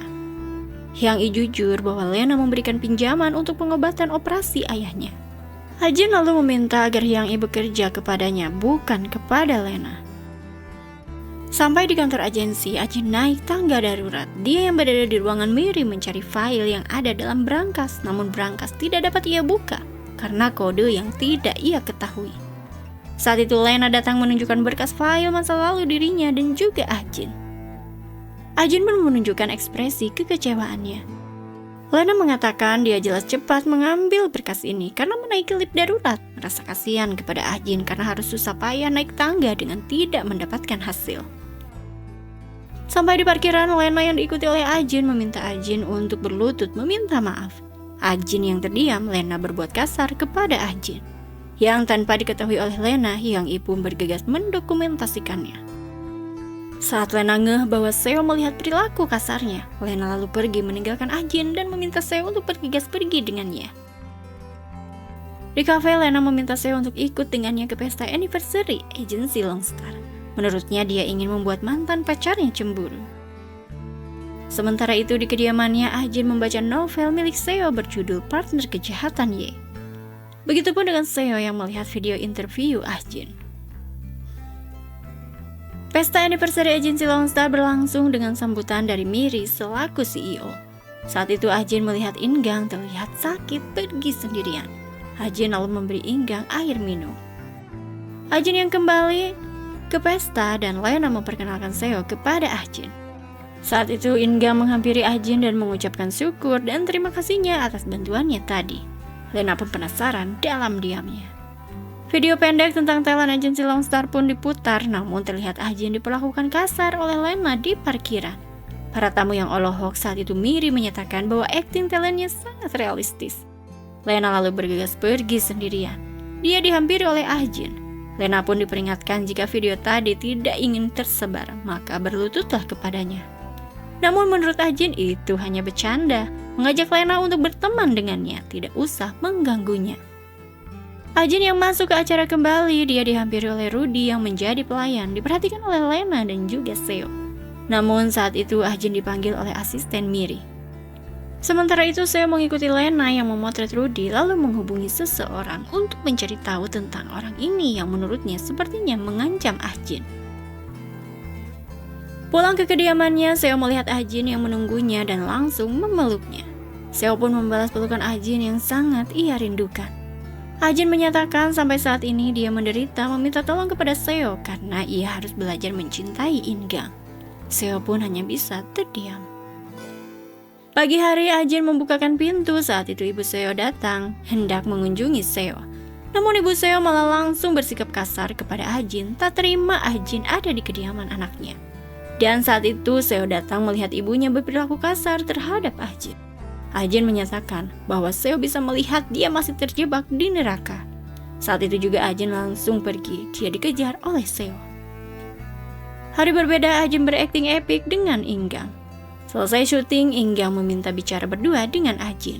Hyang-i jujur bahwa Lena memberikan pinjaman untuk pengobatan operasi ayahnya. Ah-jin lalu meminta agar Hyang-i bekerja kepadanya, bukan kepada Lena. Sampai di kantor agensi, Ajin naik tangga darurat. Dia yang berada di ruangan Miri mencari file yang ada dalam brankas, namun brankas tidak dapat ia buka karena kode yang tidak ia ketahui. Saat itu Lena datang menunjukkan berkas file masa lalu dirinya dan juga Ajin. Ajin pun menunjukkan ekspresi kekecewaannya. Lena mengatakan dia jelas cepat mengambil berkas ini karena menaiki lift darurat, merasa kasihan kepada Ajin karena harus susah payah naik tangga dengan tidak mendapatkan hasil. Sampai di parkiran, Lena yang diikuti oleh Ajin meminta Ajin untuk berlutut meminta maaf. Ajin yang terdiam, Lena berbuat kasar kepada Ajin. Yang tanpa diketahui oleh Lena, Hyang I pun bergegas mendokumentasikannya. Saat Lena ngeh bahwa Seo melihat perilaku kasarnya, Lena lalu pergi meninggalkan Ajin dan meminta Seo untuk bergegas pergi dengannya. Di kafe, Lena meminta Seo untuk ikut dengannya ke pesta anniversary agensi Longstar. Menurutnya dia ingin membuat mantan pacarnya cemburu. Sementara itu di kediamannya, Ajin membaca novel milik Seo berjudul Partner Kejahatan Y. Begitupun dengan Seo yang melihat video interview Ajin. Pesta anniversary agensi Longstar berlangsung dengan sambutan dari Miri selaku CEO. Saat itu Ajin melihat Ingang terlihat sakit pergi sendirian. Ajin lalu memberi Ingang air minum. Ajin yang kembali ke pesta dan Lena memperkenalkan Seo kepada Ajin. Saat itu Ingang menghampiri Ajin dan mengucapkan syukur dan terima kasihnya atas bantuannya tadi. Lena pun penasaran dalam diamnya. Video pendek tentang talent agensi Longstar pun diputar, namun terlihat Ajin diperlakukan kasar oleh Lena di parkiran. Para tamu yang olohok saat itu Miri menyatakan bahwa akting talentnya sangat realistis. Lena lalu bergegas pergi sendirian. Dia dihampiri oleh Ajin. Lena pun diperingatkan jika video tadi tidak ingin tersebar, maka berlututlah kepadanya. Namun menurut Ajin itu hanya bercanda, mengajak Lena untuk berteman dengannya, tidak usah mengganggunya. Ajin yang masuk ke acara kembali, dia dihampiri oleh Rudy yang menjadi pelayan, diperhatikan oleh Lena dan juga Seo. Namun saat itu Ajin dipanggil oleh asisten Miri. Sementara itu Seo mengikuti Lena yang memotret Rudy lalu menghubungi seseorang untuk mencari tahu tentang orang ini yang menurutnya sepertinya mengancam Ajin. Pulang ke kediamannya, Seo melihat Ajin yang menunggunya dan langsung memeluknya. Seo pun membalas pelukan Ajin yang sangat ia rindukan. Ajin menyatakan sampai saat ini dia menderita meminta tolong kepada Seo karena ia harus belajar mencintai Ingang. Seo pun hanya bisa terdiam. Pagi hari Ajin membukakan pintu, saat itu ibu Seo datang hendak mengunjungi Seo. Namun ibu Seo malah langsung bersikap kasar kepada Ajin, tak terima Ajin ada di kediaman anaknya. Dan saat itu Seo datang melihat ibunya berperilaku kasar terhadap Ajin. Ajin menyatakan bahwa Seo bisa melihat dia masih terjebak di neraka. Saat itu juga Ajin langsung pergi, dia dikejar oleh Seo. Hari berbeda Ajin berakting epik dengan Ingang. Selesai syuting, Ingang meminta bicara berdua dengan Ajin.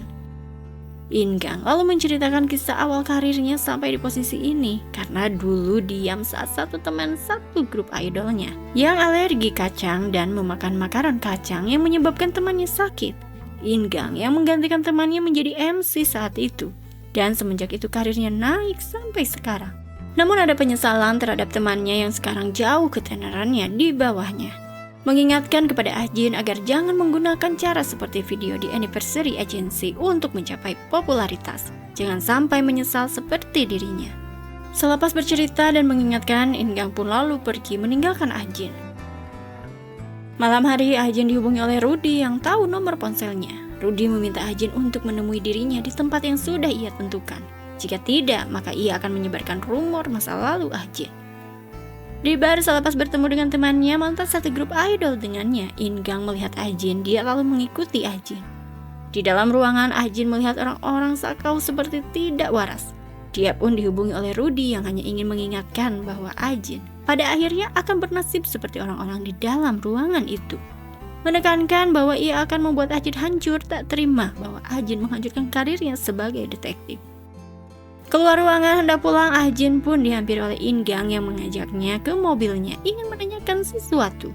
Ingang lalu menceritakan kisah awal karirnya sampai di posisi ini karena dulu diam saat satu teman satu grup idolnya yang alergi kacang dan memakan makanan kacang yang menyebabkan temannya sakit. Ingang yang menggantikan temannya menjadi MC saat itu dan semenjak itu karirnya naik sampai sekarang. Namun ada penyesalan terhadap temannya yang sekarang jauh ketenarannya di bawahnya. Mengingatkan kepada Ajin agar jangan menggunakan cara seperti video di anniversary agency untuk mencapai popularitas. Jangan sampai menyesal seperti dirinya. Selepas bercerita dan mengingatkan, Ingang pun lalu pergi meninggalkan Ajin. Malam hari Ajin dihubungi oleh Rudy yang tahu nomor ponselnya. Rudy meminta Ajin untuk menemui dirinya di tempat yang sudah ia tentukan. Jika tidak, maka ia akan menyebarkan rumor masa lalu Ajin. Di bar selepas bertemu dengan temannya mantan satu grup idol dengannya, Ingang melihat Ajin, dia lalu mengikuti Ajin. Di dalam ruangan Ajin melihat orang-orang sakau seperti tidak waras. Dia pun dihubungi oleh Rudy yang hanya ingin mengingatkan bahwa Ajin pada akhirnya akan bernasib seperti orang-orang di dalam ruangan itu. Menekankan bahwa ia akan membuat Ajin hancur, tak terima bahwa Ajin menghancurkan karirnya sebagai detektif. Keluar ruangan hendak pulang, Ajin pun dihampiri oleh Ingang yang mengajaknya ke mobilnya ingin menanyakan sesuatu.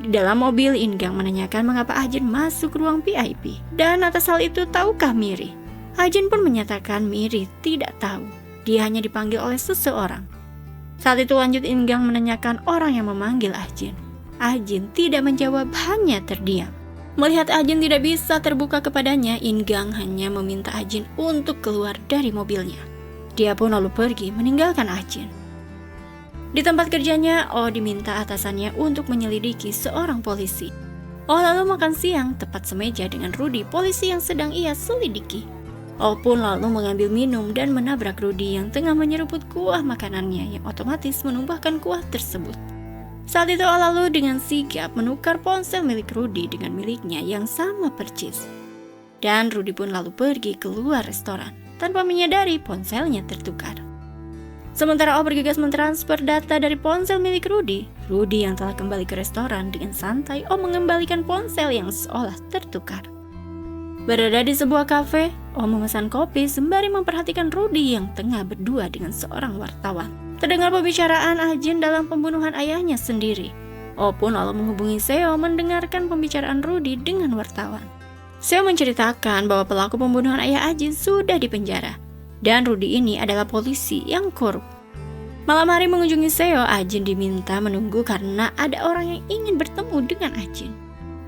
Di dalam mobil, Ingang menanyakan mengapa Ajin masuk ruang VIP dan atas hal itu tahukah Miri. Ajin pun menyatakan Miri tidak tahu, dia hanya dipanggil oleh seseorang. Saat itu lanjut Ingang menanyakan orang yang memanggil Ajin. Ajin tidak menjawab, hanya terdiam. Melihat Ajin tidak bisa terbuka kepadanya, Ingang hanya meminta Ajin untuk keluar dari mobilnya. Dia pun lalu pergi meninggalkan Ajin. Di tempat kerjanya, Oh diminta atasannya untuk menyelidiki seorang polisi. Oh lalu makan siang tepat semeja dengan Rudy, polisi yang sedang ia selidiki. Oh pun lalu mengambil minum dan menabrak Rudy yang tengah menyeruput kuah makanannya yang otomatis menumpahkan kuah tersebut. Saat itu Oh lalu dengan sigap menukar ponsel milik Rudy dengan miliknya yang sama percis. Dan Rudy pun lalu pergi keluar restoran tanpa menyadari ponselnya tertukar. Sementara Oh bergegas mentransfer data dari ponsel milik Rudy yang telah kembali ke restoran dengan santai, Oh mengembalikan ponsel yang seolah tertukar. Berada di sebuah kafe, Oh memesan kopi sembari memperhatikan Rudy yang tengah berdua dengan seorang wartawan. Terdengar pembicaraan Ajin dalam pembunuhan ayahnya sendiri. Oh pun lalu menghubungi Seo mendengarkan pembicaraan Rudy dengan wartawan. Seo menceritakan bahwa pelaku pembunuhan ayah Ajin sudah dipenjara. Dan Rudy ini adalah polisi yang korup. Malam hari mengunjungi Seo, Ajin diminta menunggu karena ada orang yang ingin bertemu dengan Ajin.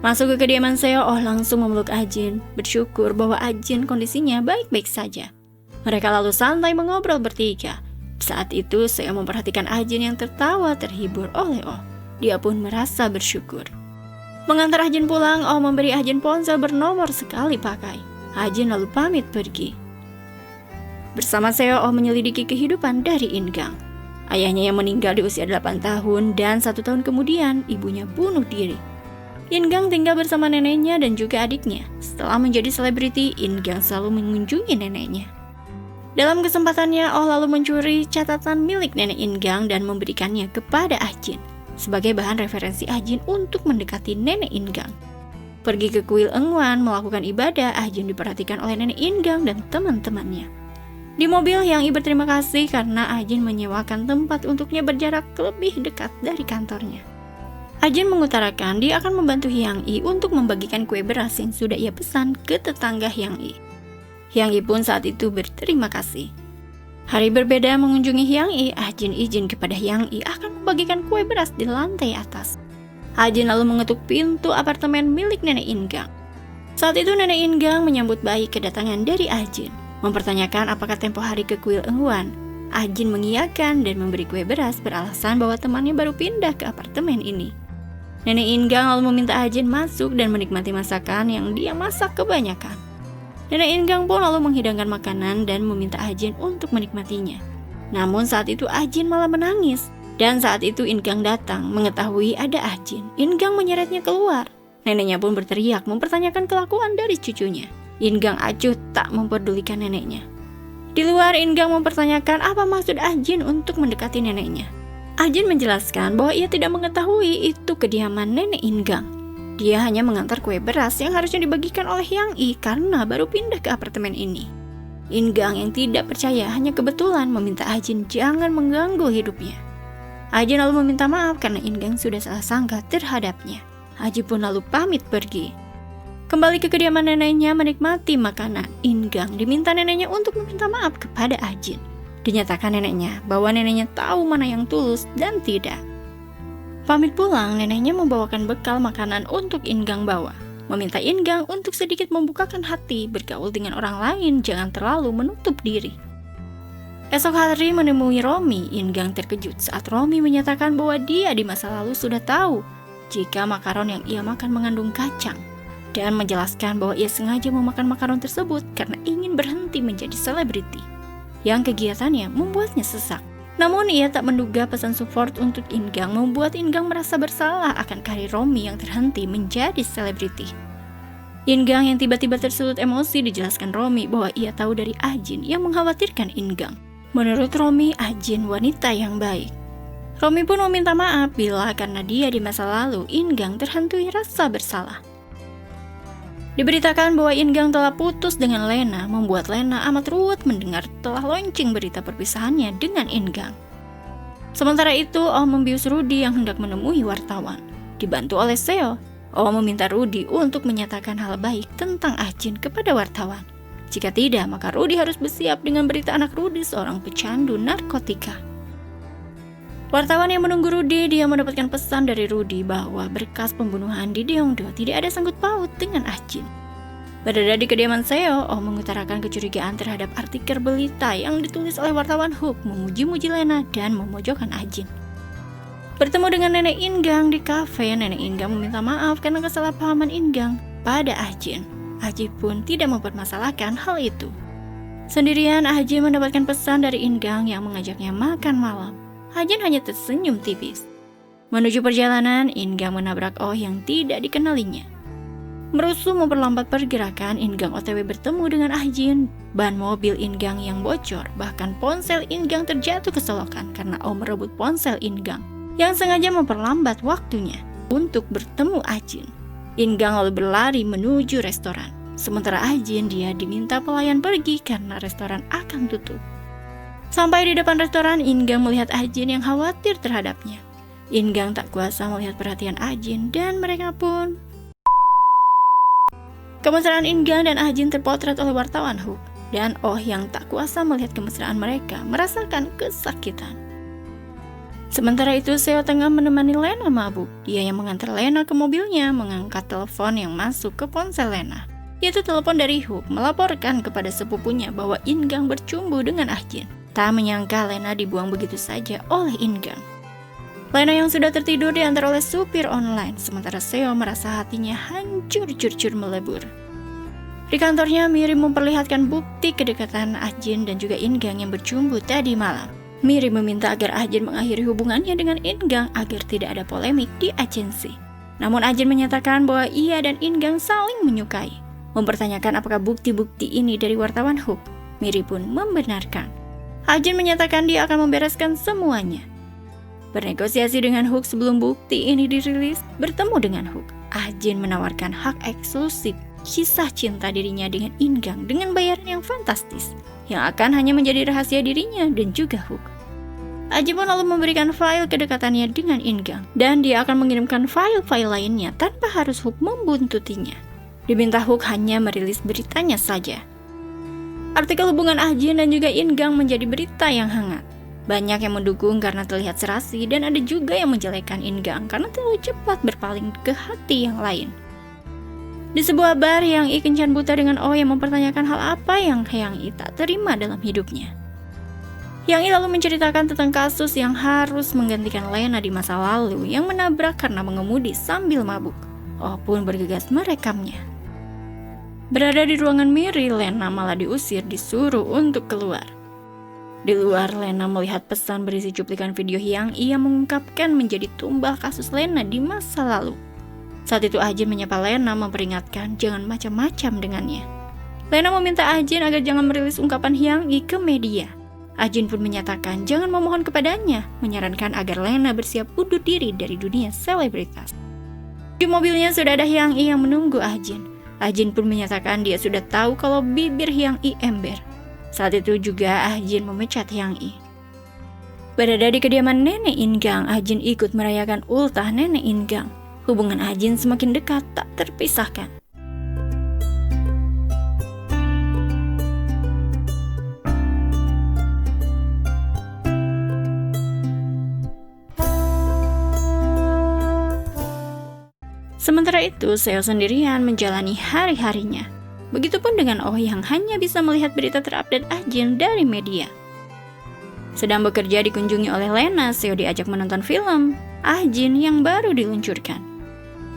Masuk ke kediaman Seo, Oh langsung memeluk Ajin, bersyukur bahwa Ajin kondisinya baik-baik saja. Mereka lalu santai mengobrol bertiga. Saat itu Seo memperhatikan Ajin yang tertawa terhibur oleh Oh. Dia pun merasa bersyukur. Mengantar Ajin pulang, Oh memberi Ajin ponsel bernomor sekali pakai. Ajin lalu pamit pergi. Bersama Seo, Oh menyelidiki kehidupan dari Ingang. Ayahnya yang meninggal di usia 8 tahun dan 1 tahun kemudian ibunya bunuh diri. Ingang tinggal bersama neneknya dan juga adiknya. Setelah menjadi selebriti, Ingang selalu mengunjungi neneknya. Dalam kesempatannya, Oh lalu mencuri catatan milik nenek Ingang dan memberikannya kepada Ajin sebagai bahan referensi Ajin untuk mendekati nenek Ingang. Pergi ke kuil Engwan melakukan ibadah, Ajin diperhatikan oleh nenek Ingang dan teman-temannya. Di mobil, Hyang I berterima kasih karena Ajin menyewakan tempat untuknya berjarak lebih dekat dari kantornya. Ajin mengutarakan dia akan membantu Hyang I untuk membagikan kue beras yang sudah ia pesan ke tetangga Hyang I. Hyang I pun saat itu berterima kasih. Hari berbeda mengunjungi Hyang I, Ajin izin kepada Hyang I akan membagikan kue beras di lantai atas. Ajin lalu mengetuk pintu apartemen milik nenek Ingang. Saat itu nenek Ingang menyambut baik kedatangan dari Ajin, mempertanyakan apakah tempo hari ke kuil Engwan. Ajin mengiyakan dan memberi kue beras beralasan bahwa temannya baru pindah ke apartemen ini. Nenek Ingang lalu meminta Ajin masuk dan menikmati masakan yang dia masak kebanyakan. Nenek Ingang pun lalu menghidangkan makanan dan meminta Ajin untuk menikmatinya. Namun saat itu Ajin malah menangis. Dan saat itu Ingang datang mengetahui ada Ajin. Ingang menyeretnya keluar. Neneknya pun berteriak mempertanyakan kelakuan dari cucunya. Ingang acuh tak memperdulikan neneknya. Di luar, Ingang mempertanyakan apa maksud Ajin untuk mendekati neneknya. Ajin menjelaskan bahwa ia tidak mengetahui itu kediaman nenek Ingang. Dia hanya mengantar kue beras yang harusnya dibagikan oleh Hyang I karena baru pindah ke apartemen ini. Ingang yang tidak percaya hanya kebetulan meminta Ajin jangan mengganggu hidupnya. Ajin lalu meminta maaf karena Ingang sudah salah sangka terhadapnya. Ajin pun lalu pamit pergi. Kembali ke kediaman neneknya menikmati makanan. Ingang diminta neneknya untuk meminta maaf kepada Ajin. Dinyatakan neneknya bahwa neneknya tahu mana yang tulus dan tidak. Pamit pulang, neneknya membawakan bekal makanan untuk Ingang bawa. Meminta Ingang untuk sedikit membukakan hati, bergaul dengan orang lain, jangan terlalu menutup diri. Esok hari menemui Romi, Ingang terkejut saat Romi menyatakan bahwa dia di masa lalu sudah tahu jika makaron yang ia makan mengandung kacang. Dan menjelaskan bahwa ia sengaja memakan makaron tersebut karena ingin berhenti menjadi selebriti, yang kegiatannya membuatnya sesak. Namun ia tak menduga pesan support untuk Ingang membuat Ingang merasa bersalah akan karir Romi yang terhenti menjadi selebriti. Ingang yang tiba-tiba tersulut emosi dijelaskan Romi bahwa ia tahu dari Ajin yang mengkhawatirkan Ingang. Menurut Romi, Ajin wanita yang baik. Romi pun meminta maaf bila karena dia di masa lalu Ingang terhantui rasa bersalah. Diberitakan bahwa Ingang telah putus dengan Lena, membuat Lena amat ruwet mendengar telah launching berita perpisahannya dengan Ingang. Sementara itu, Oh membius Rudy yang hendak menemui wartawan. Dibantu oleh Seo, Oh meminta Rudy untuk menyatakan hal baik tentang Ajin kepada wartawan. Jika tidak, maka Rudy harus bersiap dengan berita anak Rudy seorang pecandu narkotika. Wartawan yang menunggu Rudy, dia mendapatkan pesan dari Rudy bahwa berkas pembunuhan di Deongdo tidak ada sangkut paut dengan Ah Jin. Berada di kediaman Seo, Oh mengutarakan kecurigaan terhadap artikel berita yang ditulis oleh wartawan Hook memuji-muji Lena dan memojokkan Ah Jin. Bertemu dengan Nenek Ingang di kafe, Nenek Ingang meminta maaf karena kesalahpahaman Ingang pada Ah Jin. Ah Jin pun tidak mempermasalahkan hal itu. Sendirian, Ah Jin mendapatkan pesan dari Ingang yang mengajaknya makan malam. Ah Jin hanya tersenyum tipis. Menuju perjalanan, Ingang menabrak Oh yang tidak dikenalinya. Merusuh memperlambat pergerakan, Ingang OTW bertemu dengan Ah Jin. Ban mobil Ingang yang bocor, bahkan ponsel Ingang terjatuh ke selokan karena Oh merebut ponsel Ingang yang sengaja memperlambat waktunya untuk bertemu Ah Jin. Ingang lalu berlari menuju restoran. Sementara Ah Jin, dia diminta pelayan pergi karena restoran akan tutup. Sampai di depan restoran, Ingang melihat Ah Jin yang khawatir terhadapnya. Ingang tak kuasa melihat perhatian Ah Jin dan mereka pun... Kemesraan Ingang dan Ah Jin terpotret oleh wartawan Hook. Dan Oh yang tak kuasa melihat kemesraan mereka merasakan kesakitan. Sementara itu, Seo tengah menemani Lena mabuk. Dia yang mengantar Lena ke mobilnya mengangkat telepon yang masuk ke ponsel Lena. Yaitu telepon dari Hook melaporkan kepada sepupunya bahwa Ingang bercumbu dengan Ah Jin. Tak menyangka Lena dibuang begitu saja oleh Ingang. Lena yang sudah tertidur diantar oleh supir online, sementara Seo merasa hatinya hancur curcur melebur. Di kantornya, Miri memperlihatkan bukti kedekatan Ah Jin dan juga Ingang yang bercumbu tadi malam. Miri meminta agar Ah Jin mengakhiri hubungannya dengan Ingang agar tidak ada polemik di agensi. Namun Ah Jin menyatakan bahwa ia dan Ingang saling menyukai. Mempertanyakan apakah bukti-bukti ini dari wartawan Hook. Miri pun membenarkan. Ah Jin menyatakan dia akan membereskan semuanya. Bernegosiasi dengan Hook sebelum bukti ini dirilis, bertemu dengan Hook. Ah Jin menawarkan hak eksklusif kisah cinta dirinya dengan Ingang dengan bayaran yang fantastis, yang akan hanya menjadi rahasia dirinya dan juga Hook. Ah Jin pun lalu memberikan file kedekatannya dengan Ingang, dan dia akan mengirimkan file-file lainnya tanpa harus Hook membuntutinya. Diminta Hook hanya merilis beritanya saja. Artikel hubungan Ah Jin dan juga Ingang menjadi berita yang hangat. Banyak yang mendukung karena terlihat serasi dan ada juga yang menjelekkan Ingang karena terlalu cepat berpaling ke hati yang lain. Di sebuah bar, Hyang I kencan buta dengan Oh yang mempertanyakan hal apa yang Hyang I tak terima dalam hidupnya. Hyang I lalu menceritakan tentang kasus yang harus menggantikan Lena di masa lalu yang menabrak karena mengemudi sambil mabuk. Oh pun bergegas merekamnya. Berada di ruangan Miri, Lena malah diusir, disuruh untuk keluar. Di luar, Lena melihat pesan berisi cuplikan video Hyang I yang mengungkapkan menjadi tumbal kasus Lena di masa lalu. Saat itu Ah Jin menyapa Lena memperingatkan jangan macam-macam dengannya. Lena meminta Ah Jin agar jangan merilis ungkapan Hyang I ke media. Ah Jin pun menyatakan jangan memohon kepadanya, menyarankan agar Lena bersiap undur diri dari dunia selebritas. Di mobilnya sudah ada Hyang I yang menunggu Ah Jin. Ah Jin pun menyatakan dia sudah tahu kalau bibir Hyang I ember. Saat itu juga Ah Jin memecat Hyang I. Berada di kediaman Nenek Ingang, Ah Jin ikut merayakan ultah Nenek Ingang. Hubungan Ah Jin semakin dekat, tak terpisahkan. Sementara itu, Seo sendirian menjalani hari-harinya. Begitupun dengan Oh yang hanya bisa melihat berita terupdate Ah Jin dari media. Sedang bekerja dikunjungi oleh Lena, Seo diajak menonton film Ah Jin yang baru diluncurkan.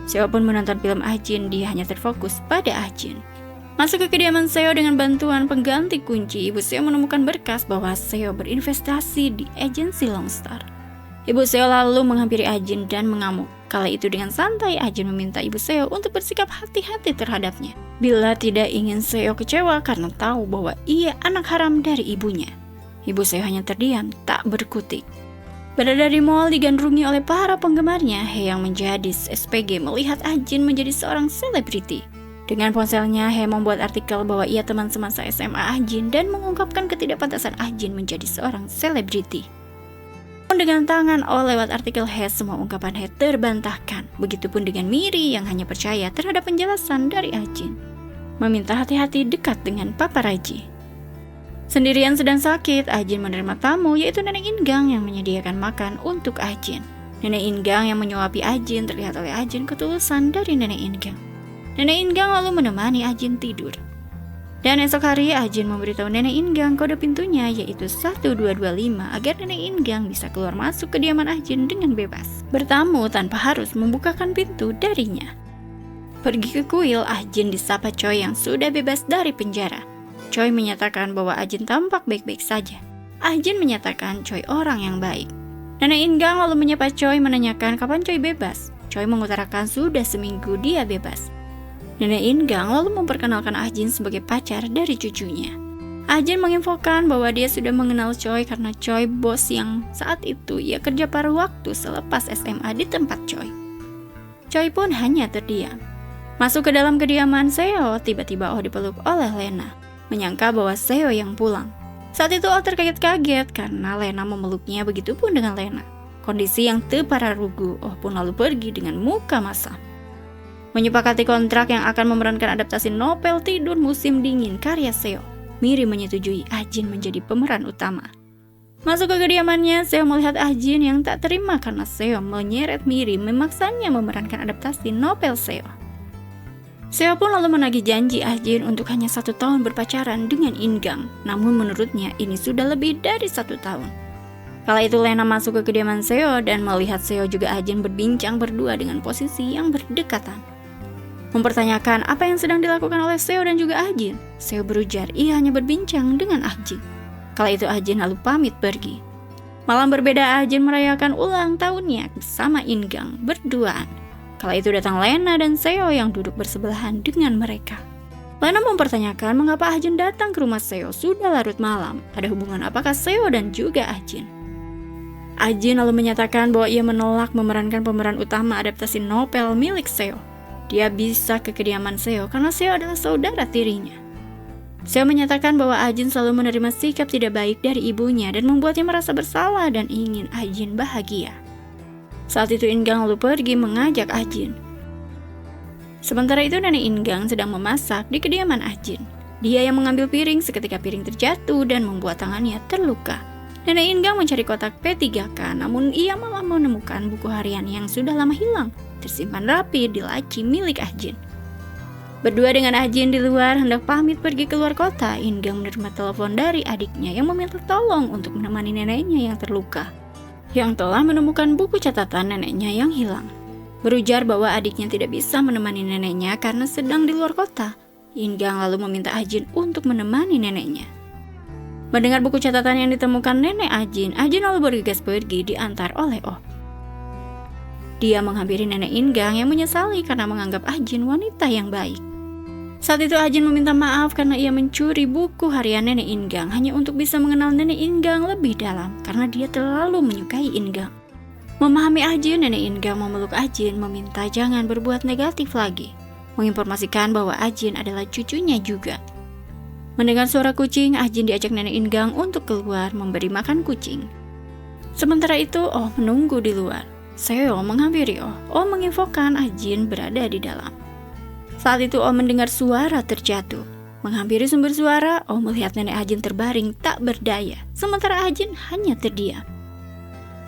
Seo pun menonton film Ah Jin, dia hanya terfokus pada Ah Jin. Masuk ke kediaman Seo dengan bantuan pengganti kunci, Ibu Seo menemukan berkas bahwa Seo berinvestasi di agensi Longstar. Ibu Seo lalu menghampiri Ah Jin dan mengamuk. Kala itu dengan santai, Ah Jin meminta Ibu Seo untuk bersikap hati-hati terhadapnya. Bila tidak ingin Seo kecewa karena tahu bahwa ia anak haram dari ibunya. Ibu Seo hanya terdiam, tak berkutik. Berada di mall digandrungi oleh para penggemarnya, He yang menjadi SPG melihat Ah Jin menjadi seorang selebriti. Dengan ponselnya, He membuat artikel bahwa ia teman semasa SMA Ah Jin dan mengungkapkan ketidakpantasan Ah Jin menjadi seorang selebriti. Dengan tangan lewat artikel He, semua ungkapan He terbantahkan. Begitupun dengan Miri yang hanya percaya terhadap penjelasan dari Ah Jin. Meminta hati-hati dekat dengan paparazi. Sendirian sedang sakit, Ajin menerima tamu yaitu Nenek Ingang yang menyediakan makan untuk Ajin. Nenek Ingang yang menyuapi Ajin terlihat oleh Ajin ketulusan dari Nenek Ingang. Nenek Ingang lalu menemani Ajin tidur. Dan esok hari Ajin memberitahu Nenek Ingang kode pintunya yaitu 1225 agar Nenek Ingang bisa keluar masuk kediaman Ajin dengan bebas, bertamu tanpa harus membukakan pintu darinya. Pergi ke kuil, Ajin disapa Choi yang sudah bebas dari penjara. Choi menyatakan bahwa Ajin tampak baik-baik saja. Ajin menyatakan Choi orang yang baik. Nenek Ingang lalu menyapa Choi menanyakan kapan Choi bebas. Choi mengutarakan sudah seminggu dia bebas. Nenek Ingang lalu memperkenalkan Ajin sebagai pacar dari cucunya. Ajin menginfokan bahwa dia sudah mengenal Choi karena Choi bos yang saat itu ia kerja paruh waktu selepas SMA di tempat Choi. Choi pun hanya terdiam. Masuk ke dalam kediaman Seo, tiba-tiba Oh dipeluk oleh Lena, menyangka bahwa Seo yang pulang. Saat itu Oh terkaget-kaget karena Lena memeluknya, begitupun dengan Lena. Kondisi yang terparah rugu, Oh pun lalu pergi dengan muka masam. Menyepakati kontrak yang akan memerankan adaptasi novel Tidur Musim Dingin karya Seo. Miri menyetujui Ajin menjadi pemeran utama. Masuk ke kediamannya, Seo melihat Ajin yang tak terima karena Seo menyeret Miri memaksanya memerankan adaptasi novel Seo. Seo pun lalu menagih janji Ajin untuk hanya 1 tahun berpacaran dengan Ingang. Namun menurutnya ini sudah lebih dari 1 tahun. Kala itu Lena masuk ke kediaman Seo dan melihat Seo juga Ajin berbincang berdua dengan posisi yang berdekatan. Mempertanyakan apa yang sedang dilakukan oleh Seo dan juga Ajin. Seo berujar ia hanya berbincang dengan Ajin. Kala itu Ajin lalu pamit pergi. Malam berbeda, Ajin merayakan ulang tahunnya bersama Ingang berduaan. Kala itu datang Lena dan Seo yang duduk bersebelahan dengan mereka. Lena mempertanyakan mengapa Ajin datang ke rumah Seo sudah larut malam. Ada hubungan apakah Seo dan juga Ajin? Ajin lalu menyatakan bahwa ia menolak memerankan pemeran utama adaptasi novel milik Seo. Dia bisa ke kediaman Seo karena Seo adalah saudara tirinya. Seo menyatakan bahwa Ajin selalu menerima sikap tidak baik dari ibunya dan membuatnya merasa bersalah dan ingin Ajin bahagia. Saat itu Ingang lalu pergi mengajak Ajin. Sementara itu Nenek Ingang sedang memasak di kediaman Ajin. Dia yang mengambil piring seketika piring terjatuh dan membuat tangannya terluka. Nenek Ingang mencari kotak P3K, namun ia malah menemukan buku harian yang sudah lama hilang, tersimpan rapi di laci milik Ajin. Berdua dengan Ajin di luar hendak pamit pergi keluar kota, Ingang menerima telepon dari adiknya yang meminta tolong untuk menemani neneknya yang terluka, yang telah menemukan buku catatan neneknya yang hilang. Berujar bahwa adiknya tidak bisa menemani neneknya karena sedang di luar kota. Ingang lalu meminta Ajin untuk menemani neneknya. Mendengar buku catatan yang ditemukan nenek Ajin, Ajin lalu bergegas pergi diantar oleh Oh. Dia menghampiri Nenek Ingang yang menyesali karena menganggap Ajin wanita yang baik. Saat itu Ajin meminta maaf karena ia mencuri buku harian Nenek Ingang hanya untuk bisa mengenal Nenek Ingang lebih dalam karena dia terlalu menyukai Ingang. Memahami Ajin, Nenek Ingang memeluk Ajin meminta jangan berbuat negatif lagi, menginformasikan bahwa Ajin adalah cucunya juga. Mendengar suara kucing, Ajin diajak Nenek Ingang untuk keluar memberi makan kucing. Sementara itu Oh menunggu di luar. Seo menghampiri Oh. Oh menginfokan Ajin berada di dalam. Saat itu Oh mendengar suara terjatuh. Menghampiri sumber suara, Oh melihat nenek Ajin terbaring tak berdaya, sementara Ajin hanya terdiam.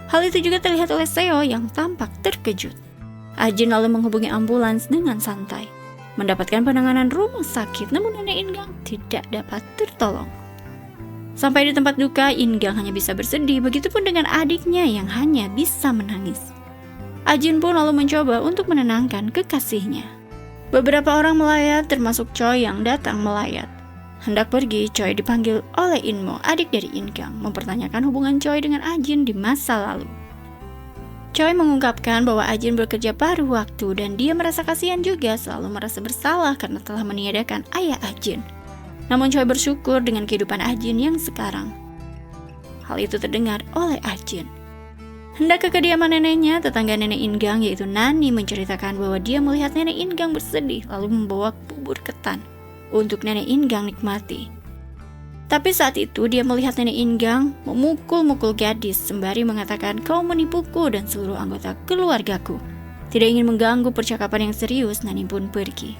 Hal itu juga terlihat oleh Seo yang tampak terkejut. Ajin lalu menghubungi ambulans dengan santai. Mendapatkan penanganan rumah sakit, namun Nenek Ingang tidak dapat tertolong. Sampai di tempat duka, Ingang hanya bisa bersedih, begitupun dengan adiknya yang hanya bisa menangis. Ajin pun lalu mencoba untuk menenangkan kekasihnya. Beberapa orang melayat, termasuk Choi yang datang melayat. Hendak pergi, Choi dipanggil oleh Inmo, adik dari Ingang, mempertanyakan hubungan Choi dengan Ajin di masa lalu. Choi mengungkapkan bahwa Ajin bekerja paruh waktu dan dia merasa kasihan juga, selalu merasa bersalah karena telah meniadakan ayah Ajin. Namun Choi bersyukur dengan kehidupan Ajin yang sekarang. Hal itu terdengar oleh Ajin. Hendak ke kediaman neneknya, tetangga Nenek Ingang yaitu Nani menceritakan bahwa dia melihat Nenek Ingang bersedih lalu membawa bubur ketan untuk Nenek Ingang nikmati. Tapi saat itu dia melihat Nenek Ingang memukul-mukul gadis sembari mengatakan kau menipuku dan seluruh anggota keluargaku. Tidak ingin mengganggu percakapan yang serius, Nani pun pergi.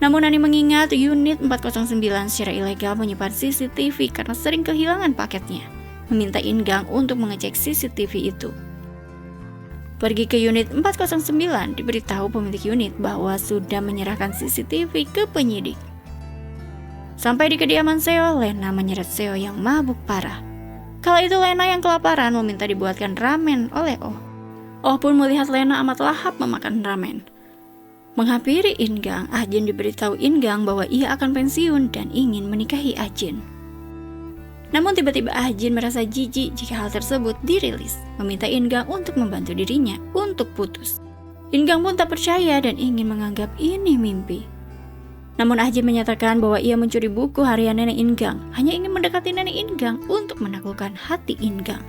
Namun Nani mengingat unit 409 secara ilegal menyimpan CCTV karena sering kehilangan paketnya. Meminta Ingang untuk mengecek CCTV itu. Pergi ke unit 409, diberitahu pemilik unit bahwa sudah menyerahkan CCTV ke penyidik. Sampai di kediaman Seo, Lena menyeret Seo yang mabuk parah. Kala itu Lena yang kelaparan meminta dibuatkan ramen oleh Oh. Oh pun melihat Lena amat lahap memakan ramen. Menghampiri Ingang, Ahjin diberitahu Ingang bahwa ia akan pensiun dan ingin menikahi Ahjin. Namun tiba-tiba Ahjin merasa jijik jika hal tersebut dirilis, meminta Ingang untuk membantu dirinya untuk putus. Ingang pun tak percaya dan ingin menganggap ini mimpi. Namun Ahjin menyatakan bahwa ia mencuri buku harian nenek Ingang, hanya ingin mendekati nenek Ingang untuk menaklukkan hati Ingang.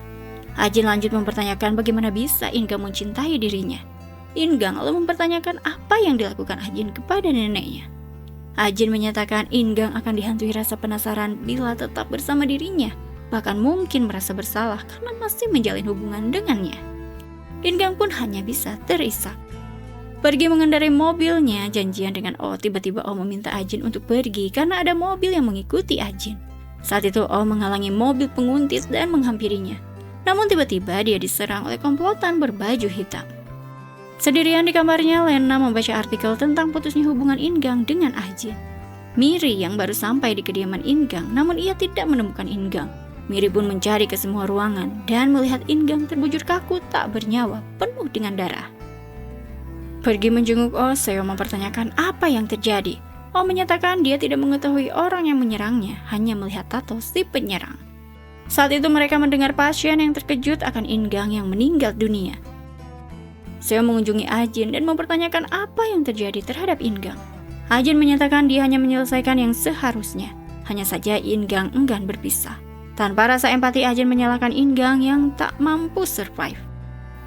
Ahjin lanjut mempertanyakan bagaimana bisa Ingang mencintai dirinya. Ingang lalu mempertanyakan apa yang dilakukan Ahjin kepada neneknya. Ahjin menyatakan Ingang akan dihantui rasa penasaran bila tetap bersama dirinya, bahkan mungkin merasa bersalah karena masih menjalin hubungan dengannya. Ingang pun hanya bisa terisak. Pergi mengendarai mobilnya, janjian dengan Oh, tiba-tiba Oh meminta Ahjin untuk pergi karena ada mobil yang mengikuti Ahjin. Saat itu Oh menghalangi mobil penguntit dan menghampirinya. Namun tiba-tiba dia diserang oleh komplotan berbaju hitam. Sendirian di kamarnya, Lena membaca artikel tentang putusnya hubungan Ingang dengan Ahjin. Miri yang baru sampai di kediaman Ingang, namun ia tidak menemukan Ingang. Miri pun mencari ke semua ruangan dan melihat Ingang terbujur kaku tak bernyawa, penuh dengan darah. Pergi menjenguk Oh, Seo mempertanyakan apa yang terjadi. Oh menyatakan dia tidak mengetahui orang yang menyerangnya, hanya melihat tato si penyerang. Saat itu mereka mendengar pasien yang terkejut akan Ingang yang meninggal dunia. Seo mengunjungi Ahjin dan mempertanyakan apa yang terjadi terhadap Ingang. Ahjin menyatakan dia hanya menyelesaikan yang seharusnya. Hanya saja Ingang enggan berpisah. Tanpa rasa empati, Ahjin menyalahkan Ingang yang tak mampu survive.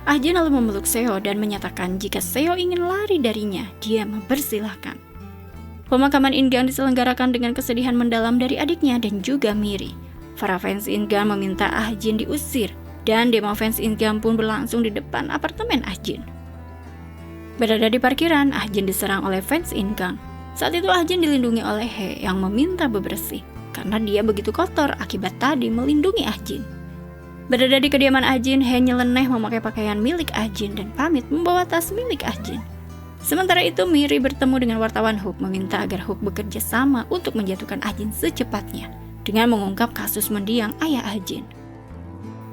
Ahjin lalu memeluk Seo dan menyatakan jika Seo ingin lari darinya, dia mempersilahkan. Pemakaman Ingang diselenggarakan dengan kesedihan mendalam dari adiknya dan juga Miri. Para fans Ingang meminta Ahjin diusir, dan demo fans Ingang pun berlangsung di depan apartemen Ahjin. Berada di parkiran, Ahjin diserang oleh fans Ingang. Saat itu Ahjin dilindungi oleh He yang meminta bebersih karena dia begitu kotor akibat tadi melindungi Ahjin. Berada di kediaman Ahjin, He nyeleneh memakai pakaian milik Ahjin dan pamit membawa tas milik Ahjin. Sementara itu Miri bertemu dengan wartawan Hook meminta agar Hook bekerja sama untuk menjatuhkan Ahjin secepatnya dengan mengungkap kasus mendiang ayah Ahjin.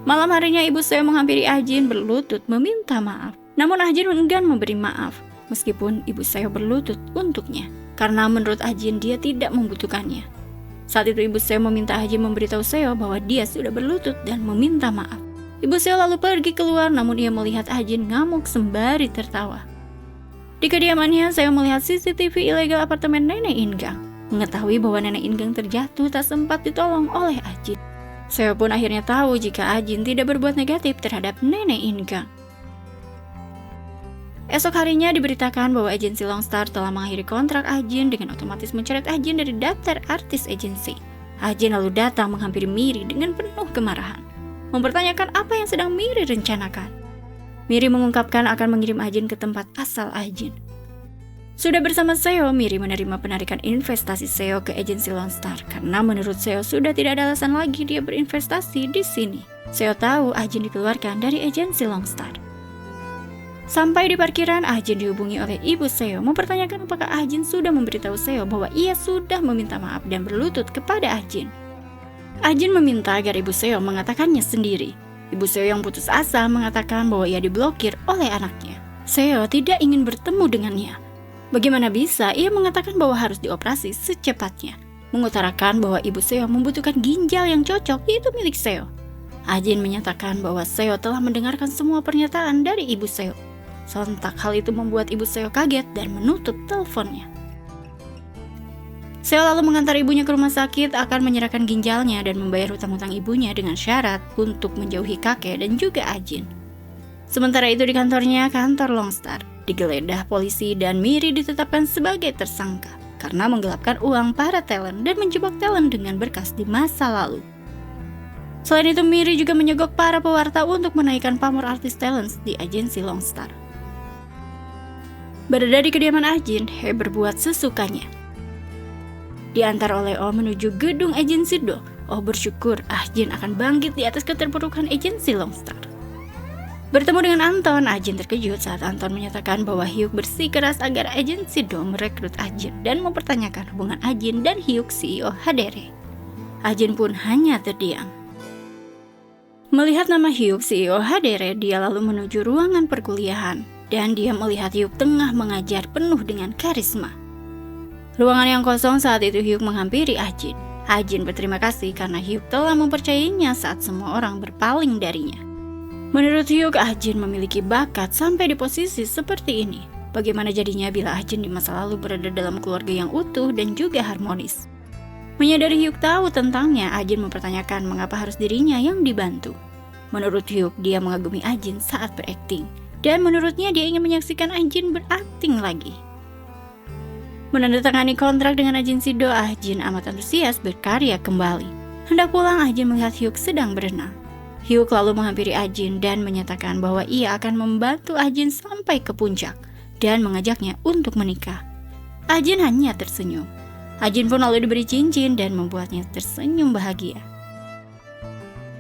Malam harinya Ibu Seo menghampiri Ahjin berlutut meminta maaf. Namun Ahjin enggan memberi maaf meskipun Ibu Seo berlutut untuknya karena menurut Ahjin dia tidak membutuhkannya. Saat itu Ibu Seo meminta Ahjin memberitahu Seo bahwa dia sudah berlutut dan meminta maaf. Ibu Seo lalu pergi keluar namun ia melihat Ahjin ngamuk sembari tertawa. Di kediamannya Seo melihat CCTV ilegal apartemen nenek Ingang. Mengetahui bahwa nenek Ingang terjatuh tak sempat ditolong oleh Ahjin. Seo pun akhirnya tahu jika Ahjin tidak berbuat negatif terhadap nenek Ingang. Esok harinya diberitakan bahwa agensi Longstar telah mengakhiri kontrak Ahjin dengan otomatis mencoret Ahjin dari daftar artis agensi. Ahjin lalu datang menghampiri Miri dengan penuh kemarahan, mempertanyakan apa yang sedang Miri rencanakan. Miri mengungkapkan akan mengirim Ahjin ke tempat asal Ahjin. Sudah bersama Seo, Miri menerima penarikan investasi Seo ke agensi Longstar karena menurut Seo sudah tidak ada alasan lagi dia berinvestasi di sini. Seo tahu Ahjin dikeluarkan dari agensi Longstar. Sampai di parkiran, Ahjin dihubungi oleh Ibu Seo mempertanyakan apakah Ahjin sudah memberitahu Seo bahwa ia sudah meminta maaf dan berlutut kepada Ahjin. Ahjin meminta agar Ibu Seo mengatakannya sendiri. Ibu Seo yang putus asa mengatakan bahwa ia diblokir oleh anaknya. Seo tidak ingin bertemu dengannya. Bagaimana bisa ia mengatakan bahwa harus dioperasi secepatnya, mengutarakan bahwa Ibu Seo membutuhkan ginjal yang cocok yaitu milik Seo. Ahjin menyatakan bahwa Seo telah mendengarkan semua pernyataan dari Ibu Seo. Sontak hal itu membuat Ibu Seo kaget dan menutup teleponnya. Seo lalu mengantar ibunya ke rumah sakit akan menyerahkan ginjalnya dan membayar hutang-hutang ibunya dengan syarat untuk menjauhi kakek dan juga Ahjin. Sementara itu di kantornya, kantor Longstar, digeledah polisi dan Miri ditetapkan sebagai tersangka karena menggelapkan uang para talent dan menjebak talent dengan berkas di masa lalu. Selain itu, Miri juga menyogok para pewarta untuk menaikkan pamor artis talent di agensi Longstar. Berada di kediaman Ahjin, He berbuat sesukanya. Diantar oleh Oh menuju gedung agensi Do. Oh bersyukur Ah-jin akan bangkit di atas keterpurukan agensi Longstar. Bertemu dengan Anton, Ah-jin terkejut saat Anton menyatakan bahwa Hyuk bersikeras agar agensi Do merekrut Ah-jin dan mempertanyakan hubungan Ah-jin dan Hyuk CEO HDR. Ah-jin pun hanya terdiam. Melihat nama Hyuk CEO HDR, dia lalu menuju ruangan perkuliahan dan dia melihat Hyuk tengah mengajar penuh dengan karisma. Ruangan yang kosong saat itu Hyuk menghampiri Ah-jin. Ah-jin berterima kasih karena Hyuk telah mempercayainya saat semua orang berpaling darinya. Menurut Hyuk, Ah-jin memiliki bakat sampai di posisi seperti ini. Bagaimana jadinya bila Ah-jin di masa lalu berada dalam keluarga yang utuh dan juga harmonis? Menyadari Hyuk tahu tentangnya, Ah-jin mempertanyakan mengapa harus dirinya yang dibantu. Menurut Hyuk, dia mengagumi Ah-jin saat berakting. Dan menurutnya dia ingin menyaksikan Ah-jin berakting lagi. Menandatangani kontrak dengan agensi Do, Ah-jin amat antusias berkarya kembali. Hendak pulang, Ah-jin melihat Hyuk sedang berenang. Hyuk lalu menghampiri Ah-jin dan menyatakan bahwa ia akan membantu Ah-jin sampai ke puncak dan mengajaknya untuk menikah. Ah-jin hanya tersenyum. Ah-jin pun lalu diberi cincin dan membuatnya tersenyum bahagia.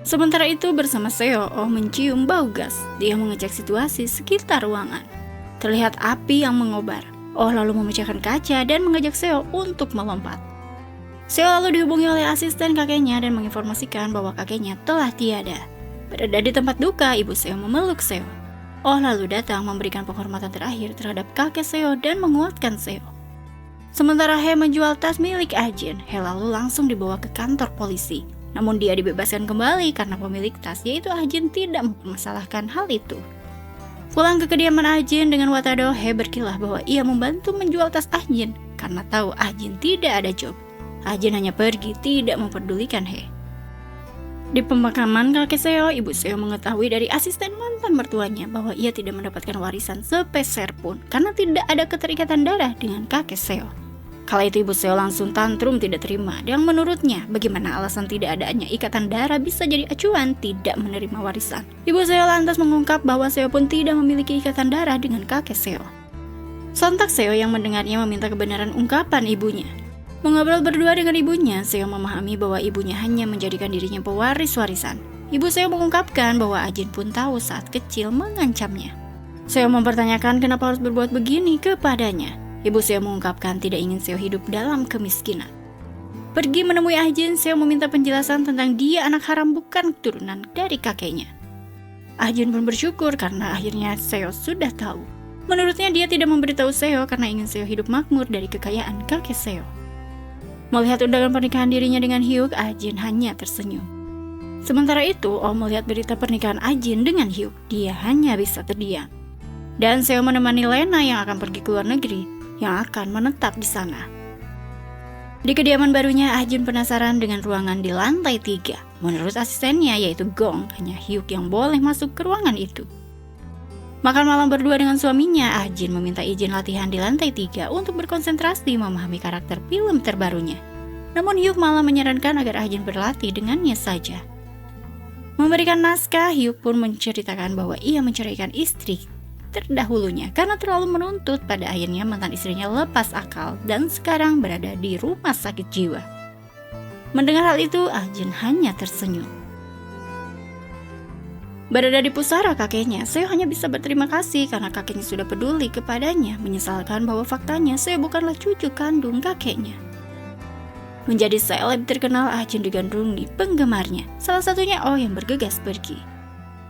Sementara itu bersama Seo, Oh mencium bau gas. Dia mengecek situasi sekitar ruangan. Terlihat api yang mengobar. Oh lalu memecahkan kaca dan mengajak Seo untuk melompat. Seo lalu dihubungi oleh asisten kakeknya dan menginformasikan bahwa kakeknya telah tiada. Berada di tempat duka, ibu Seo memeluk Seo. Oh lalu datang memberikan penghormatan terakhir terhadap kakek Seo dan menguatkan Seo. Sementara He menjual tas milik Ah-jin, He lalu langsung dibawa ke kantor polisi. Namun dia dibebaskan kembali karena pemilik tas yaitu Ah-jin tidak mempermasalahkan hal itu. Pulang ke kediaman Ah-jin dengan Watado, He berkilah bahwa ia membantu menjual tas Ah-jin karena tahu Ah-jin tidak ada job. Ah-jin hanya pergi, tidak memperdulikan He. Di pemakaman kakek Seo, ibu Seo mengetahui dari asisten mantan mertuanya bahwa ia tidak mendapatkan warisan sepeser pun karena tidak ada keterikatan darah dengan kakek Seo. Kala itu ibu Seo langsung tantrum tidak terima dan menurutnya bagaimana alasan tidak adanya ikatan darah bisa jadi acuan tidak menerima warisan. Ibu Seo lantas mengungkap bahwa Seo pun tidak memiliki ikatan darah dengan kakek Seo. Sontak Seo yang mendengarnya meminta kebenaran ungkapan ibunya. Mengobrol berdua dengan ibunya, Seo memahami bahwa ibunya hanya menjadikan dirinya pewaris warisan. Ibu Seo mengungkapkan bahwa Ah-jin pun tahu saat kecil mengancamnya. Seo mempertanyakan kenapa harus berbuat begini kepadanya. Ibu Seo mengungkapkan tidak ingin Seo hidup dalam kemiskinan. Pergi menemui Ah-jin, Seo meminta penjelasan tentang dia anak haram bukan keturunan dari kakeknya. Ah-jin pun bersyukur karena akhirnya Seo sudah tahu. Menurutnya dia tidak memberitahu Seo karena ingin Seo hidup makmur dari kekayaan kakek Seo. Melihat undangan pernikahan dirinya dengan Hyuk, Ah-jin hanya tersenyum. Sementara itu, Oh melihat berita pernikahan Ah-jin dengan Hyuk, dia hanya bisa terdiam. Dan Seo menemani Lena yang akan pergi ke luar negeri, yang akan menetap di sana. Di kediaman barunya, Ah-jin penasaran dengan ruangan di lantai 3. Menurut asistennya yaitu Gong, hanya Hyuk yang boleh masuk ke ruangan itu. Makan malam berdua dengan suaminya, Ah-jin meminta izin latihan di lantai 3 untuk berkonsentrasi memahami karakter film terbarunya. Namun Hyuk malah menyarankan agar Ah-jin berlatih dengannya saja. Memberikan naskah, Hyuk pun menceritakan bahwa ia menceraikan istri terdahulunya karena terlalu menuntut. Pada akhirnya mantan istrinya lepas akal dan sekarang berada di rumah sakit jiwa. Mendengar hal itu, Ah-jin hanya tersenyum. Berada di pusara kakeknya, Seo hanya bisa berterima kasih karena kakeknya sudah peduli kepadanya, menyesalkan bahwa faktanya Seo bukanlah cucu kandung kakeknya. Menjadi seleb terkenal, Ah-jin digandrungi penggemarnya, salah satunya Oh yang bergegas pergi.